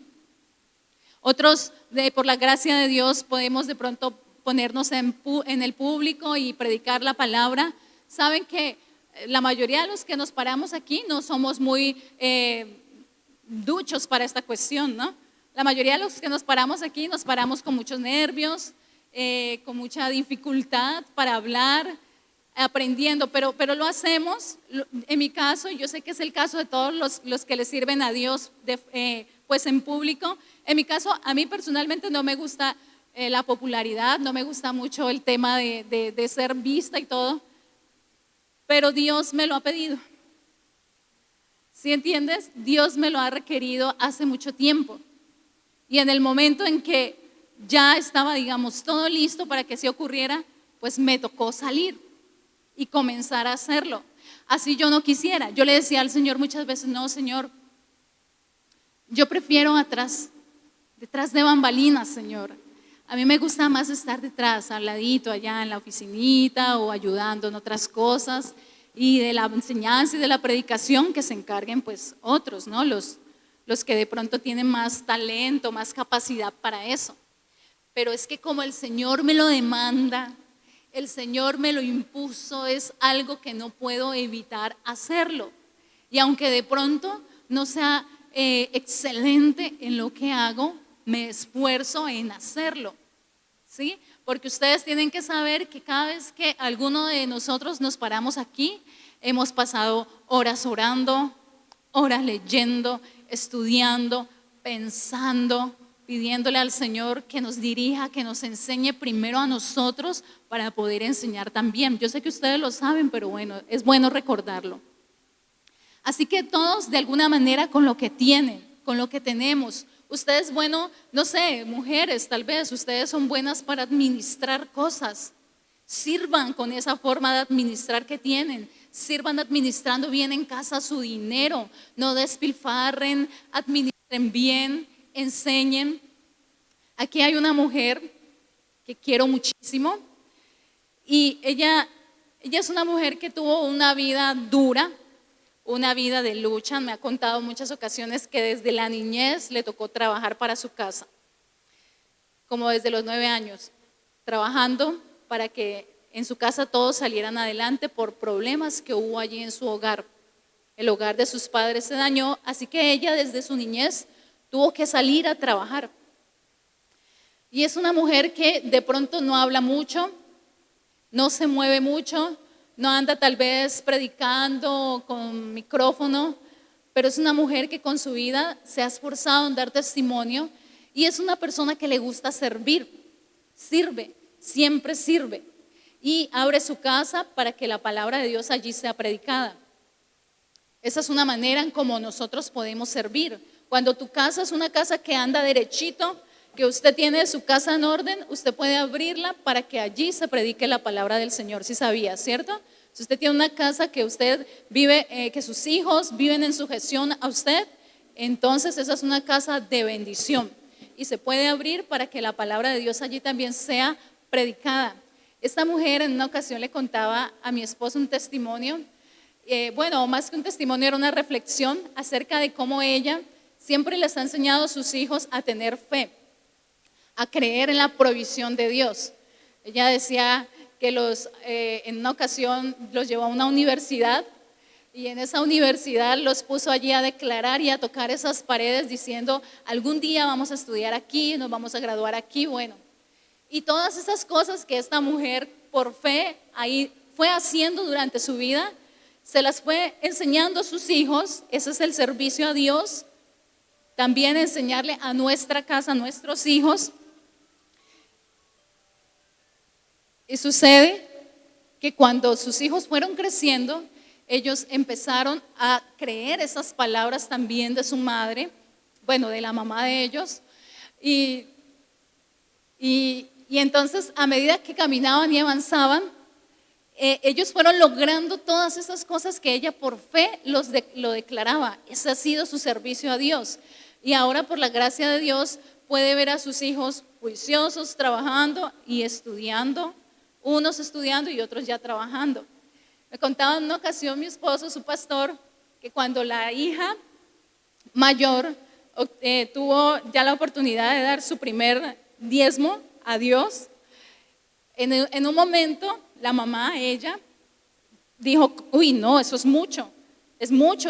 Otros, por la gracia de Dios, podemos de pronto ponernos en el público y predicar la palabra. Saben que la mayoría de los que nos paramos aquí no somos muy duchos para esta cuestión, ¿no? La mayoría de los que nos paramos aquí nos paramos con muchos nervios, con mucha dificultad para hablar, aprendiendo, pero lo hacemos. En mi caso, yo sé que es el caso de todos los que le sirven a Dios pues en público. En mi caso, a mí personalmente no me gusta la popularidad, no me gusta mucho el tema de ser vista y todo, pero Dios me lo ha pedido. ¿Sí entiendes? Dios me lo ha requerido hace mucho tiempo. Y en el momento en que ya estaba, digamos, todo listo para que se ocurriera, pues me tocó salir y comenzar a hacerlo. Así yo no quisiera. Yo le decía al Señor muchas veces, no, Señor, yo prefiero detrás de bambalinas, Señor. A mí me gusta más estar detrás, al ladito, allá en la oficinita o ayudando en otras cosas, y de la enseñanza y de la predicación que se encarguen pues otros, ¿no? Los que de pronto tienen más talento, más capacidad para eso. Pero es que como el Señor me lo demanda, el Señor me lo impuso, es algo que no puedo evitar hacerlo. Y aunque de pronto no sea excelente en lo que hago, me esfuerzo en hacerlo, ¿sí? Porque ustedes tienen que saber que cada vez que alguno de nosotros nos paramos aquí, hemos pasado horas orando, horas leyendo, estudiando, pensando, pidiéndole al Señor que nos dirija, que nos enseñe primero a nosotros para poder enseñar también. Yo sé que ustedes lo saben, pero bueno, es bueno recordarlo. Así que todos de alguna manera con lo que tienen, con lo que tenemos. Ustedes, bueno, no sé, mujeres tal vez, ustedes son buenas para administrar cosas. Sirvan con esa forma de administrar que tienen. Sirvan administrando bien en casa su dinero. No despilfarren, administren bien, enseñen. Aquí hay una mujer que quiero muchísimo y ella es una mujer que tuvo una vida dura, una vida de lucha. Me ha contado en muchas ocasiones que desde la niñez le tocó trabajar para su casa, como desde los 9 años, trabajando para que en su casa todos salieran adelante por problemas que hubo allí en su hogar. El hogar de sus padres se dañó, así que ella desde su niñez tuvo que salir a trabajar. Y es una mujer que de pronto no habla mucho, no se mueve mucho, no anda tal vez predicando con micrófono, pero es una mujer que con su vida se ha esforzado en dar testimonio y es una persona que le gusta servir, sirve, siempre sirve y abre su casa para que la palabra de Dios allí sea predicada. Esa es una manera en cómo nosotros podemos servir. Cuando tu casa es una casa que anda derechito, que usted tiene su casa en orden, usted puede abrirla para que allí se predique la palabra del Señor, si sabía, ¿cierto? Si usted tiene una casa que usted vive, que sus hijos viven en sujeción a usted, entonces esa es una casa de bendición y se puede abrir para que la palabra de Dios allí también sea predicada. Esta mujer en una ocasión le contaba a mi esposo un testimonio, bueno, más que un testimonio era una reflexión acerca de cómo ella siempre les ha enseñado a sus hijos a tener fe, a creer en la provisión de Dios. Ella decía que en una ocasión los llevó a una universidad y en esa universidad los puso allí a declarar y a tocar esas paredes diciendo, algún día vamos a estudiar aquí, nos vamos a graduar aquí, bueno. Y todas esas cosas que esta mujer por fe ahí fue haciendo durante su vida, se las fue enseñando a sus hijos. Ese es el servicio a Dios. También enseñarle a nuestra casa, a nuestros hijos. Y sucede que cuando sus hijos fueron creciendo, ellos empezaron a creer esas palabras también de su madre, bueno, de la mamá de ellos. Y entonces, a medida que caminaban y avanzaban, ellos fueron logrando todas esas cosas que ella por fe lo declaraba. Ese ha sido su servicio a Dios. Y ahora por la gracia de Dios puede ver a sus hijos juiciosos, trabajando y estudiando, unos estudiando y otros ya trabajando. Me contaba en una ocasión mi esposo, su pastor, que cuando la hija mayor tuvo ya la oportunidad de dar su primer diezmo a Dios, en un momento la mamá, ella, dijo, uy, no, eso es mucho,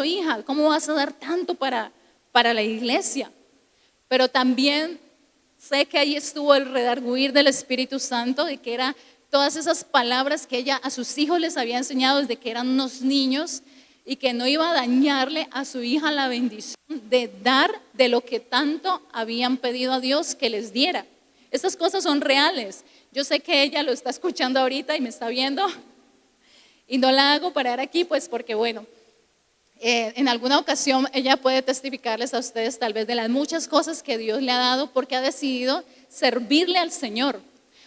hija, ¿cómo vas a dar tanto para la iglesia? Pero también sé que ahí estuvo el redarguir del Espíritu Santo, de que era todas esas palabras que ella a sus hijos les había enseñado desde que eran unos niños, y que no iba a dañarle a su hija la bendición de dar de lo que tanto habían pedido a Dios que les diera. Estas cosas son reales. Yo sé que ella lo está escuchando ahorita y me está viendo, y no la hago parar aquí, pues porque bueno, en alguna ocasión ella puede testificarles a ustedes tal vez de las muchas cosas que Dios le ha dado, porque ha decidido servirle al Señor,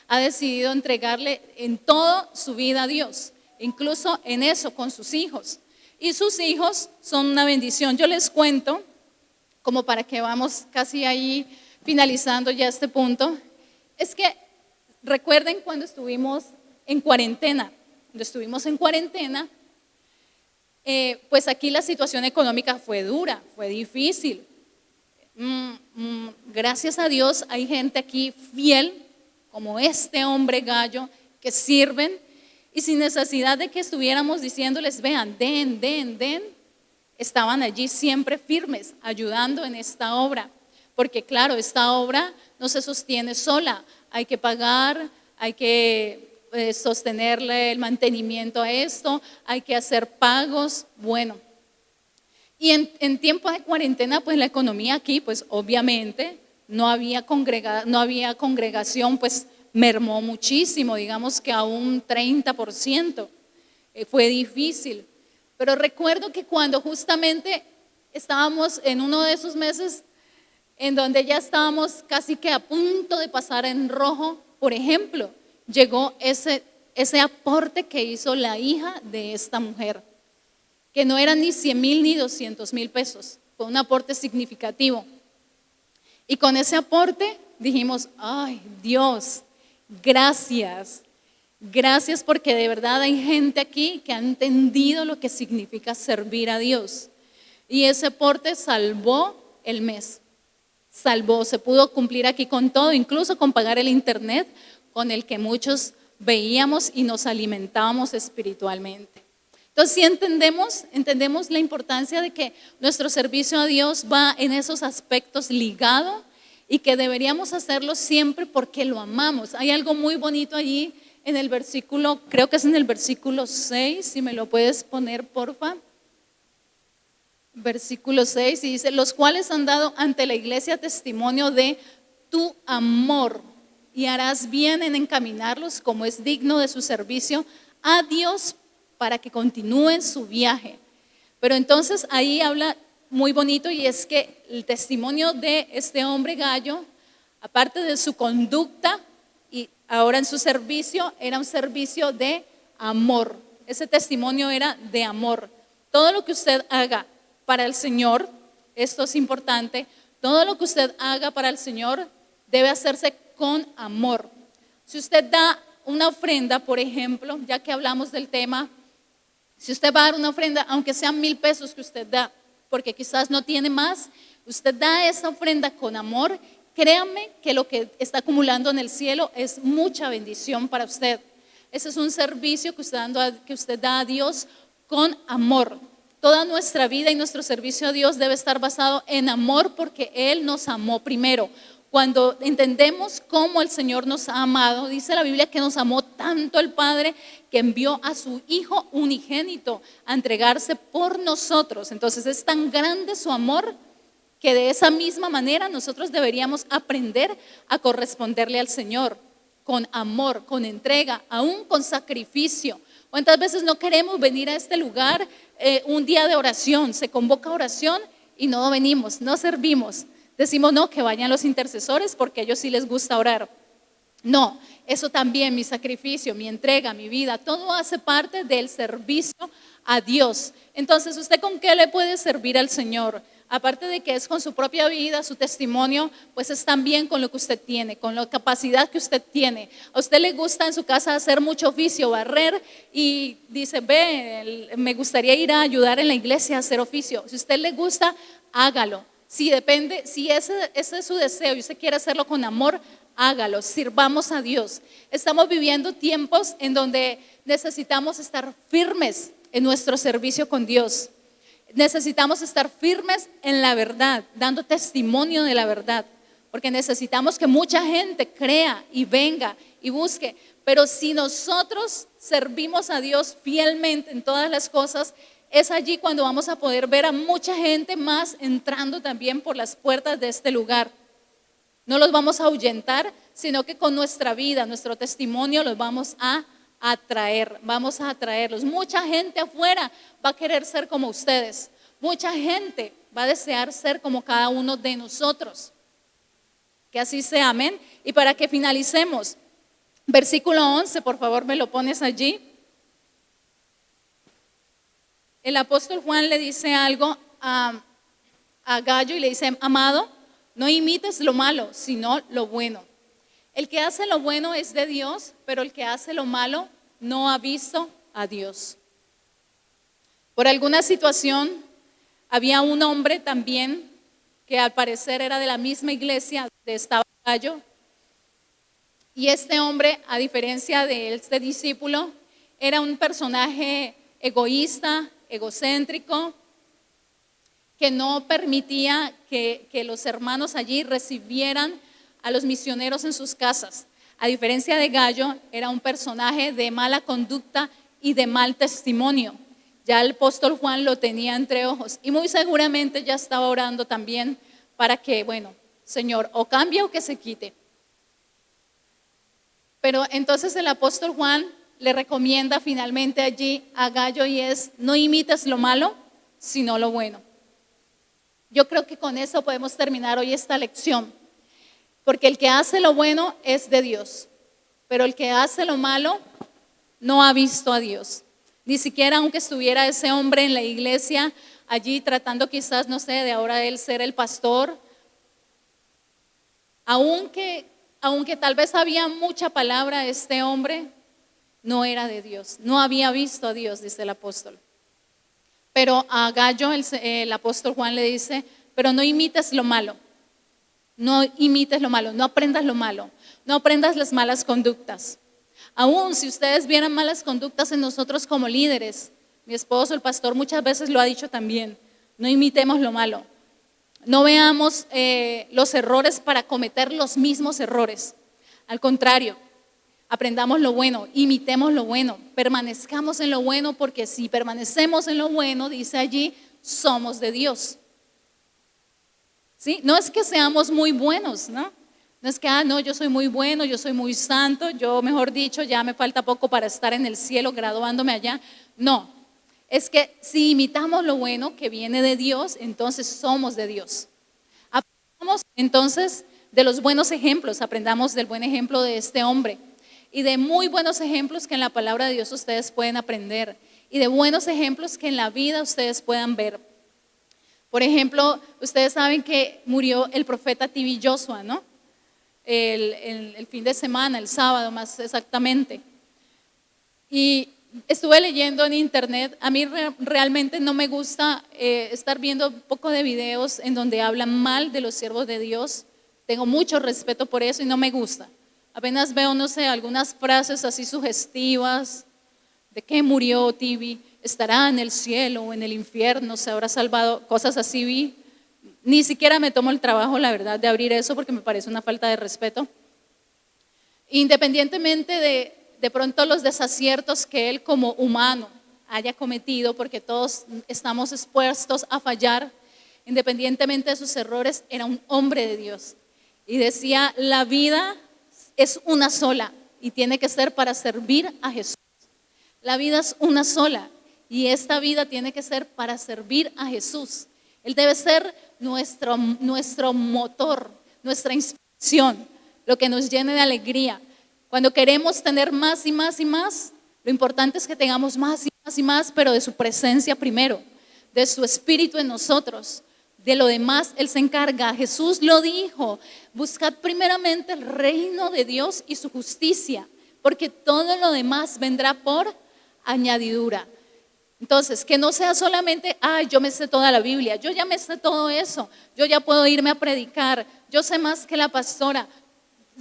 ha decidido entregarle en toda su vida a Dios, incluso en eso con sus hijos. Y sus hijos son una bendición. Yo les cuento, como para que vamos casi ahí finalizando ya este punto, es que recuerden cuando estuvimos en cuarentena. Cuando estuvimos en cuarentena, pues aquí la situación económica fue dura, fue difícil. Gracias a Dios hay gente aquí fiel, como este hombre Gallo, que sirven. Y sin necesidad de que estuviéramos diciéndoles, vean, den, estaban allí siempre firmes, ayudando en esta obra. Porque claro, esta obra no se sostiene sola, hay que pagar, hay que sostenerle el mantenimiento a esto, hay que hacer pagos, bueno. Y en tiempos de cuarentena, pues la economía aquí, pues obviamente no había congregación, pues mermó muchísimo, digamos que a un 30%, fue difícil. Pero recuerdo que cuando justamente estábamos en uno de esos meses en donde ya estábamos casi que a punto de pasar en rojo, por ejemplo, llegó ese aporte que hizo la hija de esta mujer, que no eran ni 100,000 ni 200,000 pesos, fue un aporte significativo. Y con ese aporte dijimos, ay Dios, gracias porque de verdad hay gente aquí que ha entendido lo que significa servir a Dios. Y ese aporte salvó el mes, se pudo cumplir aquí con todo, incluso con pagar el internet con el que muchos veíamos y nos alimentábamos espiritualmente. Entonces sí entendemos la importancia de que nuestro servicio a Dios va en esos aspectos ligado, y que deberíamos hacerlo siempre porque lo amamos. Hay algo muy bonito allí en el versículo, creo que es en el versículo 6, si me lo puedes poner porfa. Versículo 6, y dice, los cuales han dado ante la iglesia testimonio de tu amor, y harás bien en encaminarlos como es digno de su servicio a Dios, para que continúen su viaje. Pero entonces ahí habla muy bonito, y es que el testimonio de este hombre Gallo, aparte de su conducta y ahora en su servicio, era un servicio de amor. Ese testimonio era de amor. Todo lo que usted haga para el Señor, esto es importante, todo lo que usted haga para el Señor debe hacerse con amor. Si usted da una ofrenda, por ejemplo, ya que hablamos del tema, si usted va a dar una ofrenda, aunque sean 1,000 pesos que usted da, porque quizás no tiene más, usted da esa ofrenda con amor, créame que lo que está acumulando en el cielo es mucha bendición para usted. Ese es un servicio que usted da a Dios con amor. Toda nuestra vida y nuestro servicio a Dios debe estar basado en amor, porque Él nos amó primero. Cuando entendemos cómo el Señor nos ha amado, dice la Biblia que nos amó tanto el Padre que envió a su Hijo unigénito a entregarse por nosotros. Entonces es tan grande su amor que de esa misma manera nosotros deberíamos aprender a corresponderle al Señor con amor, con entrega, aún con sacrificio. ¿Cuántas veces no queremos venir a este lugar un día de oración? Se convoca oración y no venimos, no servimos. Decimos no, que vayan los intercesores porque a ellos sí les gusta orar. No, eso también, mi sacrificio, mi entrega, mi vida, todo hace parte del servicio a Dios. Entonces, ¿usted con qué le puede servir al Señor? Aparte de que es con su propia vida, su testimonio, pues es también con lo que usted tiene, con la capacidad que usted tiene. A usted le gusta en su casa hacer mucho oficio, barrer, y dice, me gustaría ir a ayudar en la iglesia a hacer oficio. Si a usted le gusta, hágalo. Si depende, si ese es su deseo y usted quiere hacerlo con amor, hágalo, sirvamos a Dios. Estamos viviendo tiempos en donde necesitamos estar firmes en nuestro servicio con Dios. Necesitamos estar firmes en la verdad, dando testimonio de la verdad, porque necesitamos que mucha gente crea y venga y busque. Pero si nosotros servimos a Dios fielmente en todas las cosas, es allí cuando vamos a poder ver a mucha gente más entrando también por las puertas de este lugar. No los vamos a ahuyentar, sino que con nuestra vida, nuestro testimonio, los vamos a atraer, vamos a atraerlos. Mucha gente afuera va a querer ser como ustedes. Mucha gente va a desear ser como cada uno de nosotros. Que así sea, amén. Y para que finalicemos, versículo 11, por favor, me lo pones allí. El apóstol Juan le dice algo a Gallo y le dice, amado, no imites lo malo, sino lo bueno. El que hace lo bueno es de Dios, pero el que hace lo malo no ha visto a Dios. Por alguna situación, había un hombre también que al parecer era de la misma iglesia donde estaba Gallo. Y este hombre, a diferencia de este discípulo, era un personaje egoísta, egocéntrico, que no permitía que los hermanos allí recibieran a los misioneros en sus casas. A diferencia de Gallo, era un personaje de mala conducta y de mal testimonio. Ya el apóstol Juan lo tenía entre ojos y muy seguramente ya estaba orando también para que, bueno, Señor, o cambie o que se quite. Pero entonces el apóstol Juan le recomienda finalmente allí a Gallo y es, no imites lo malo, sino lo bueno. Yo creo que con eso podemos terminar hoy esta lección, porque el que hace lo bueno es de Dios, pero el que hace lo malo no ha visto a Dios. Ni siquiera aunque estuviera ese hombre en la iglesia allí tratando quizás, no sé, de ahora él ser el pastor, aunque tal vez había mucha palabra, este hombre no era de Dios, no había visto a Dios, dice el apóstol. Pero a Gallo el apóstol Juan le dice, pero no imites lo malo, no imites lo malo, no aprendas lo malo, no aprendas las malas conductas. Aún si ustedes vieran malas conductas en nosotros como líderes, mi esposo, el pastor, muchas veces lo ha dicho también, no imitemos lo malo. No veamos los errores para cometer los mismos errores. Al contrario, aprendamos lo bueno, imitemos lo bueno, permanezcamos en lo bueno, porque si permanecemos en lo bueno, dice allí, somos de Dios. ¿Sí? No es que seamos muy buenos, ¿no? No es que, no, yo soy muy bueno, yo soy muy santo, yo, mejor dicho, ya me falta poco para estar en el cielo graduándome allá. No, es que si imitamos lo bueno que viene de Dios, entonces somos de Dios. Aprendamos entonces de los buenos ejemplos, aprendamos del buen ejemplo de este hombre y de muy buenos ejemplos que en la palabra de Dios ustedes pueden aprender y de buenos ejemplos que en la vida ustedes puedan ver. Por ejemplo, ustedes saben que murió el profeta T.B. Joshua, ¿no? El fin de semana, el sábado más exactamente. Y estuve leyendo en internet, a mí realmente no me gusta estar viendo un poco de videos en donde hablan mal de los siervos de Dios. Tengo mucho respeto por eso y no me gusta. Apenas veo, no sé, algunas frases así sugestivas de que murió T.B., estará en el cielo o en el infierno, se habrá salvado, cosas así vi. Ni siquiera me tomo el trabajo, la verdad, de abrir eso porque me parece una falta de respeto. Independientemente de pronto los desaciertos que él como humano haya cometido, porque todos estamos expuestos a fallar, independientemente de sus errores, era un hombre de Dios. Y decía, la vida es una sola y tiene que ser para servir a Jesús. La vida es una sola y esta vida tiene que ser para servir a Jesús. Él debe ser nuestro motor, nuestra inspiración, lo que nos llene de alegría. Cuando queremos tener más y más y más, lo importante es que tengamos más y más y más, pero de su presencia primero, de su espíritu en nosotros. De lo demás Él se encarga. Jesús lo dijo: buscad primeramente el reino de Dios y su justicia, porque todo lo demás vendrá por añadidura. Entonces, que no sea solamente, yo me sé toda la Biblia, yo ya me sé todo eso, yo ya puedo irme a predicar, yo sé más que la pastora,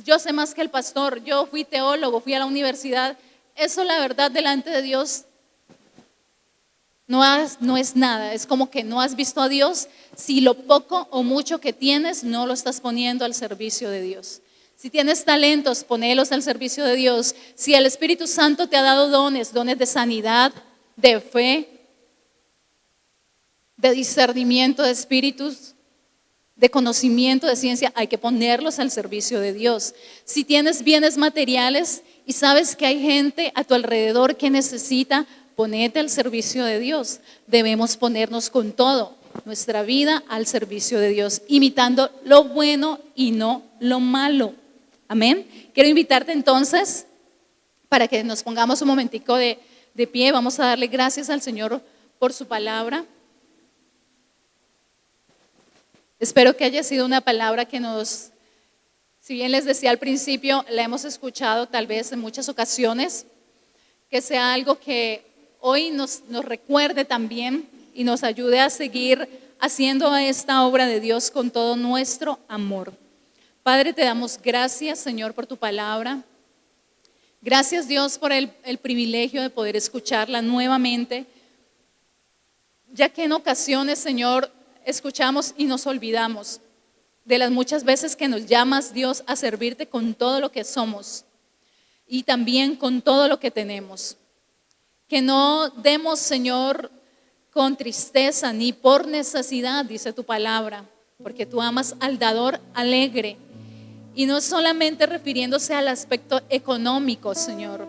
yo sé más que el pastor, yo fui teólogo, fui a la universidad. Eso, la verdad, delante de Dios no es nada. Es como que no has visto a Dios si lo poco o mucho que tienes no lo estás poniendo al servicio de Dios. Si tienes talentos, ponelos al servicio de Dios. Si el Espíritu Santo te ha dado dones de sanidad, de fe, de discernimiento de espíritus, de conocimiento, de ciencia, hay que ponerlos al servicio de Dios. Si tienes bienes materiales y sabes que hay gente a tu alrededor que necesita, ponete al servicio de Dios. Debemos ponernos con todo nuestra vida al servicio de Dios, imitando lo bueno y no lo malo. Amén. Quiero invitarte entonces para que nos pongamos un momentico de pie. Vamos a darle gracias al Señor por su palabra. Espero que haya sido una palabra que si bien les decía al principio, la hemos escuchado tal vez en muchas ocasiones, que sea algo que hoy nos recuerde también y nos ayude a seguir haciendo esta obra de Dios con todo nuestro amor. Padre, te damos gracias, Señor, por tu palabra. Gracias, Dios, por el privilegio de poder escucharla nuevamente, ya que en ocasiones, Señor, escuchamos y nos olvidamos de las muchas veces que nos llamas, Dios, a servirte con todo lo que somos y también con todo lo que tenemos. Que no demos, Señor, con tristeza ni por necesidad, dice tu palabra, porque tú amas al dador alegre. Y no solamente refiriéndose al aspecto económico, Señor,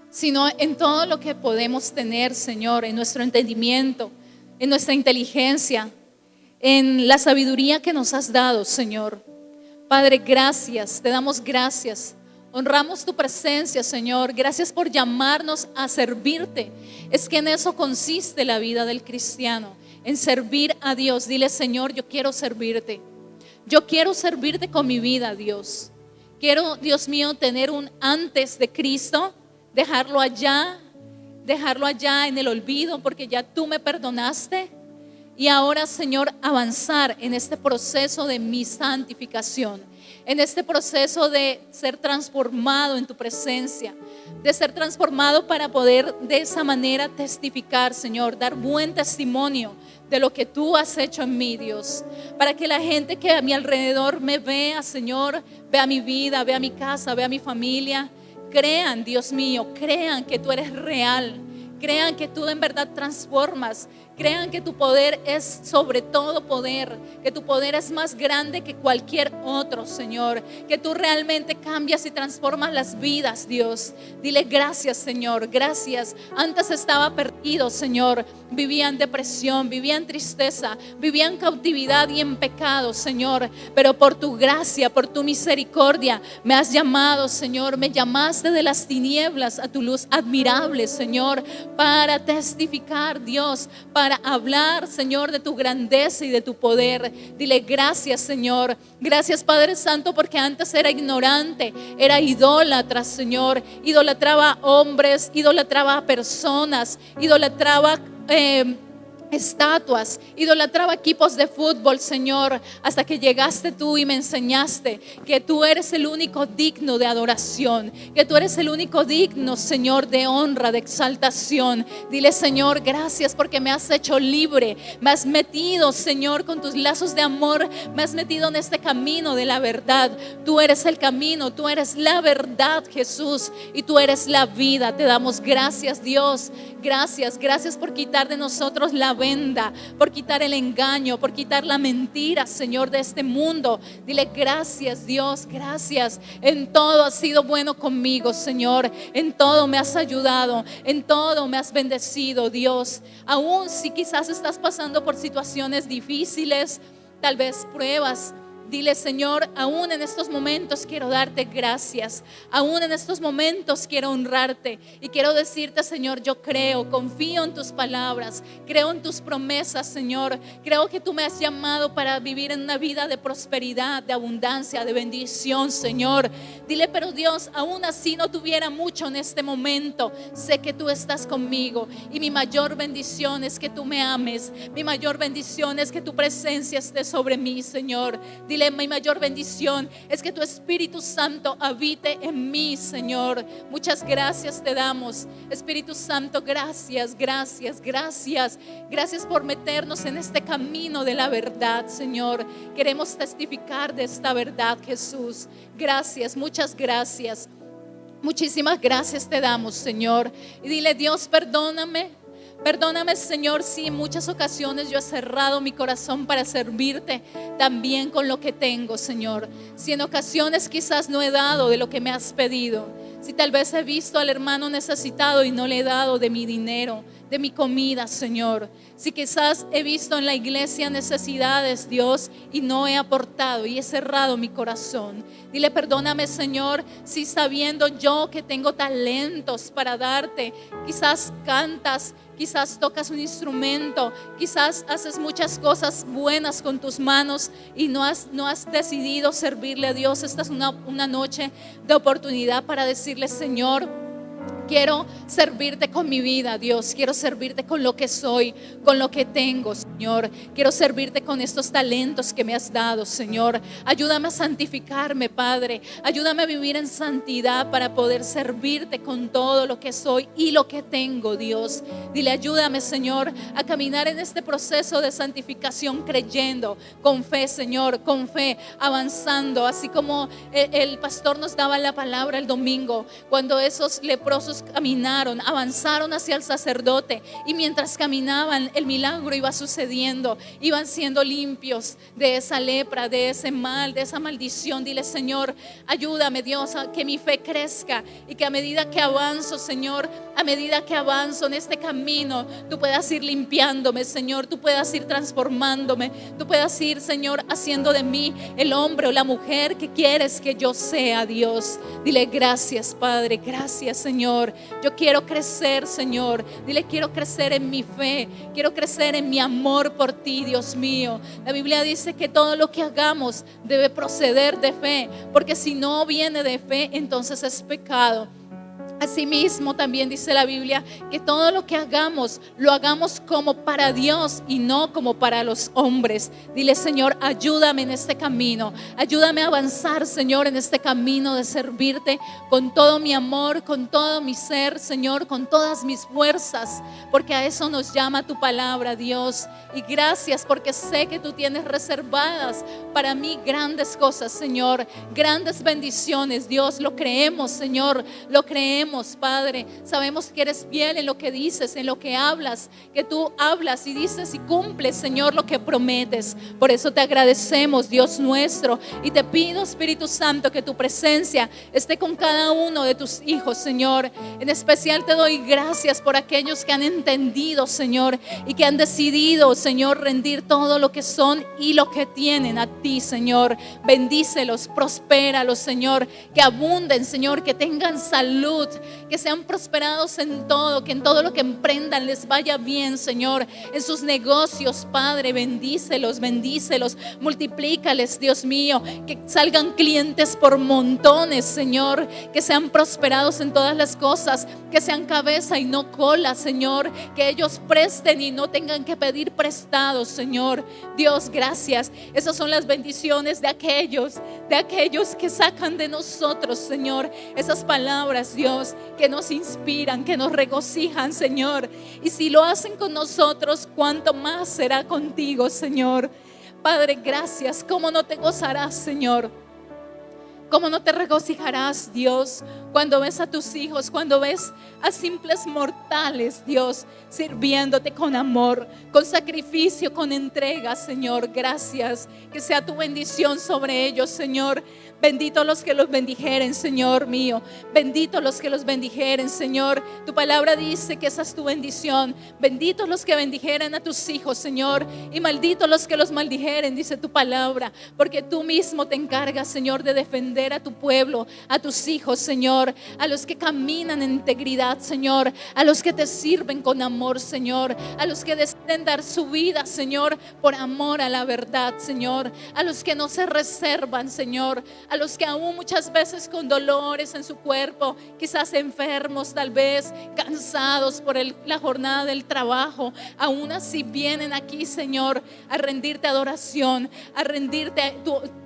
sino en todo lo que podemos tener, Señor, en nuestro entendimiento, en nuestra inteligencia, en la sabiduría que nos has dado, Señor. Padre, gracias, te damos gracias. Honramos tu presencia, Señor. Gracias por llamarnos a servirte. Es que en eso consiste la vida del cristiano, en servir a Dios. Dile: Señor, yo quiero servirte. Yo quiero servirte con mi vida, Dios. Quiero, Dios mío, tener un antes de Cristo, dejarlo allá en el olvido, porque ya tú me perdonaste. Y ahora, Señor, avanzar en este proceso de mi santificación, en este proceso de ser transformado en tu presencia, de ser transformado para poder de esa manera testificar, Señor, dar buen testimonio de lo que tú has hecho en mí, Dios, para que la gente que a mi alrededor me vea, Señor, vea mi vida, vea mi casa, vea mi familia, crean, Dios mío, crean que tú eres real, crean que tú en verdad transformas, crean que tu poder es sobre todo poder, que tu poder es más grande que cualquier otro, Señor, que tú realmente cambias y transformas las vidas, Dios. Dile: gracias, Señor, gracias. Antes estaba perdido, Señor, vivía en depresión, vivía en tristeza, vivía en cautividad y en pecado, Señor, pero por tu gracia, por tu misericordia me has llamado, Señor, me llamaste de las tinieblas a tu luz admirable, Señor, para testificar, Dios, para hablar, Señor, de tu grandeza y de tu poder. Dile: gracias, Señor. Gracias, Padre Santo, porque antes era ignorante, era idólatra, Señor. Idolatraba a hombres, idolatraba a personas, idolatraba estatuas, idolatraba equipos de fútbol, Señor, hasta que llegaste tú y me enseñaste que tú eres el único digno de adoración, que tú eres el único digno, Señor, de honra, de exaltación. Dile: Señor, gracias porque me has hecho libre, me has metido, Señor, con tus lazos de amor, me has metido en este camino de la verdad. Tú eres el camino, tú eres la verdad, Jesús, y tú eres la vida. Te damos gracias, Dios. Gracias por quitar de nosotros la venda, por quitar el engaño, por quitar la mentira, Señor, de este mundo. Dile: gracias, Dios, gracias. En todo has sido bueno conmigo, Señor. En todo me has ayudado, en todo me has bendecido, Dios. Aún si quizás estás pasando por situaciones difíciles, tal vez pruebas, Dile, Señor, aún en estos momentos quiero darte gracias. Aún en estos momentos quiero honrarte. Y quiero decirte, Señor, yo creo, confío en tus palabras. Creo en tus promesas, Señor. Creo que tú me has llamado para vivir en una vida de prosperidad, de abundancia, de bendición, Señor. Dile, pero Dios, aún así no tuviera mucho en este momento, sé que tú estás conmigo. Y mi mayor bendición es que tú me ames. Mi mayor bendición es que tu presencia esté sobre mí, Señor. Dile, mi mayor bendición es que tu Espíritu Santo habite en mí, Señor. Muchas gracias te damos, Espíritu Santo. Gracias, gracias, gracias. Gracias por meternos en este camino de la verdad, Señor. Queremos testificar de esta verdad, Jesús. Gracias, muchas gracias. Muchísimas gracias te damos, Señor. Y dile, Dios, perdóname. Perdóname, Señor, si en muchas ocasiones yo he cerrado mi corazón para servirte también con lo que tengo, Señor. Si en ocasiones quizás no he dado de lo que me has pedido. Si tal vez he visto al hermano necesitado y no le he dado de mi dinero, de mi comida, Señor. Si quizás he visto en la iglesia necesidades, Dios, y no he aportado y he cerrado mi corazón. Dile, perdóname, Señor, si sabiendo yo que tengo talentos para darte, quizás cantas, quizás tocas un instrumento, quizás haces muchas cosas buenas con tus manos y no has decidido servirle a Dios. Esta es una noche de oportunidad para decirle, Señor, quiero servirte con mi vida, Dios. Quiero servirte con lo que soy, con lo que tengo, Señor. Quiero servirte con estos talentos que me has dado, Señor. Ayúdame a santificarme, Padre. Ayúdame a vivir en santidad para poder servirte con todo lo que soy y lo que tengo, Dios. Dile, ayúdame, Señor, a caminar en este proceso de santificación creyendo, con fe, Señor, con fe, avanzando. Así como el pastor nos daba la palabra el domingo, cuando esos leprosos caminaron, avanzaron hacia el sacerdote, y mientras caminaban el milagro iba sucediendo, iban siendo limpios de esa lepra, de ese mal, de esa maldición. Dile, Señor, ayúdame, Dios, a que mi fe crezca y que a medida que avanzo, Señor, a medida que avanzo en este camino, tú puedas ir limpiándome, Señor, tú puedas ir transformándome, tú puedas ir, Señor, haciendo de mí el hombre o la mujer que quieres que yo sea, Dios. Dile, gracias, Padre, gracias, Señor. Yo quiero crecer, Señor. Dile, quiero crecer en mi fe, quiero crecer en mi amor por ti, Dios mío. La Biblia dice que todo lo que hagamos debe proceder de fe, porque si no viene de fe, entonces es pecado. Asimismo, también dice la Biblia que todo lo que hagamos, lo hagamos como para Dios y no como para los hombres. Dile, Señor, ayúdame en este camino. Ayúdame a avanzar, Señor, en este camino de servirte con todo mi amor, con todo mi ser, Señor, con todas mis fuerzas, porque a eso nos llama tu palabra, Dios. Y gracias porque sé que tú tienes reservadas para mí grandes cosas, Señor, grandes bendiciones, Dios. Lo creemos, Señor, lo creemos, Padre. Sabemos que eres fiel en lo que dices, en lo que hablas, que tú hablas y dices y cumples, Señor, lo que prometes. Por eso te agradecemos, Dios nuestro, y te pido, Espíritu Santo, que tu presencia esté con cada uno de tus hijos, Señor. En especial te doy gracias por aquellos que han entendido, Señor, y que han decidido, Señor, rendir todo lo que son y lo que tienen a ti, Señor. Bendícelos, prospéralos, Señor, que abunden, Señor, que tengan salud, que sean prosperados en todo, que en todo lo que emprendan les vaya bien, Señor. En sus negocios, Padre, bendícelos, bendícelos, multiplícales, Dios mío, que salgan clientes por montones, Señor, que sean prosperados en todas las cosas, que sean cabeza y no cola, Señor, que ellos presten y no tengan que pedir prestados, Señor. Dios, gracias. Esas son las bendiciones de aquellos que sacan de nosotros, Señor, esas palabras, Dios, que nos inspiran, que nos regocijan, Señor. Y si lo hacen con nosotros, ¿cuánto más será contigo, Señor? Padre, gracias. ¿Cómo no te gozarás, Señor? ¿Cómo no te regocijarás, Dios, cuando ves a tus hijos, cuando ves a simples mortales, Dios, sirviéndote con amor, con sacrificio, con entrega, Señor? Gracias, que sea tu bendición sobre ellos, Señor. Bendito los que los bendijeren, Señor mío. Bendito los que los bendijeren, Señor. Tu palabra dice que esa es tu bendición. Benditos los que bendijeren a tus hijos, Señor. Y malditos los que los maldijeren, dice tu palabra. Porque tú mismo te encargas, Señor, de defender a tu pueblo, a tus hijos, Señor. A los que caminan en integridad, Señor. A los que te sirven con amor, Señor. A los que deciden dar su vida, Señor, por amor a la verdad, Señor. A los que no se reservan, Señor. A los que aún muchas veces con dolores en su cuerpo, quizás enfermos, tal vez cansados por la jornada del trabajo, aún así vienen aquí, Señor, a rendirte adoración, a rendirte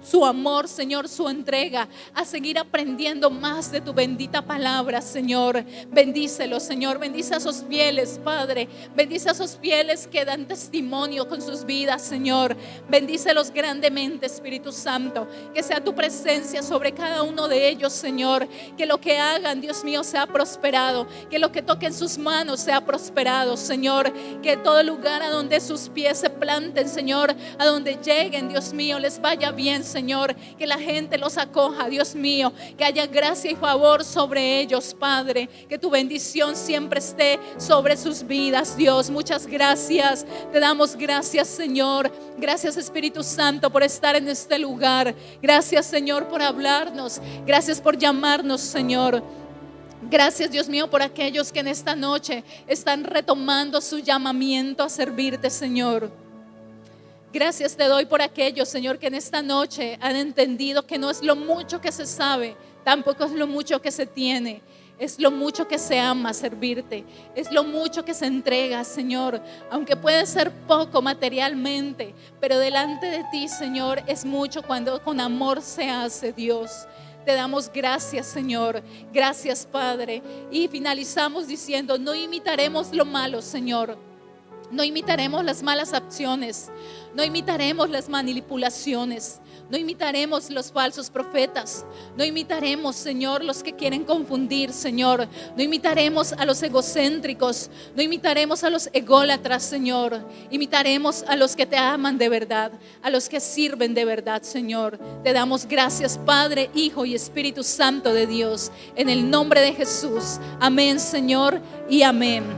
su amor, Señor, su entrega, a seguir aprendiendo más de tu bendita palabra, Señor. Bendícelos, Señor, bendice a esos fieles, Padre, bendice a esos fieles que dan testimonio con sus vidas, Señor. Bendícelos grandemente, Espíritu Santo, que sea tu presencia sobre cada uno de ellos, Señor. Que lo que hagan, Dios mío, sea prosperado. Que lo que toquen sus manos sea prosperado, Señor. Que todo lugar a donde sus pies se planten, Señor, a donde lleguen, Dios mío, les vaya bien, Señor. Que la gente los acoja, Dios mío. Que haya gracia y favor sobre ellos, Padre. Que tu bendición siempre esté sobre sus vidas, Dios. Muchas gracias. Te damos gracias, Señor. Gracias, Espíritu Santo, por estar en este lugar. Gracias, Señor, por hablarnos. Gracias por llamarnos, Señor. Gracias, Dios mío, por aquellos que en esta noche están retomando su llamamiento a servirte, Señor. Gracias te doy por aquellos, Señor, que en esta noche han entendido que no es lo mucho que se sabe, tampoco es lo mucho que se tiene. Es lo mucho que se ama servirte. Es lo mucho que se entrega, Señor. Aunque puede ser poco materialmente, pero delante de ti, Señor, es mucho cuando con amor se hace, Dios. Te damos gracias, Señor. Gracias, Padre. Y finalizamos diciendo, no imitaremos lo malo, Señor. No imitaremos las malas acciones. No imitaremos las manipulaciones. No imitaremos los falsos profetas. No imitaremos, Señor, los que quieren confundir, Señor. No imitaremos a los egocéntricos. No imitaremos a los ególatras, Señor. Imitaremos a los que te aman de verdad, a los que sirven de verdad, Señor. Te damos gracias, Padre, Hijo y Espíritu Santo de Dios. En el nombre de Jesús. Amén, Señor, y amén.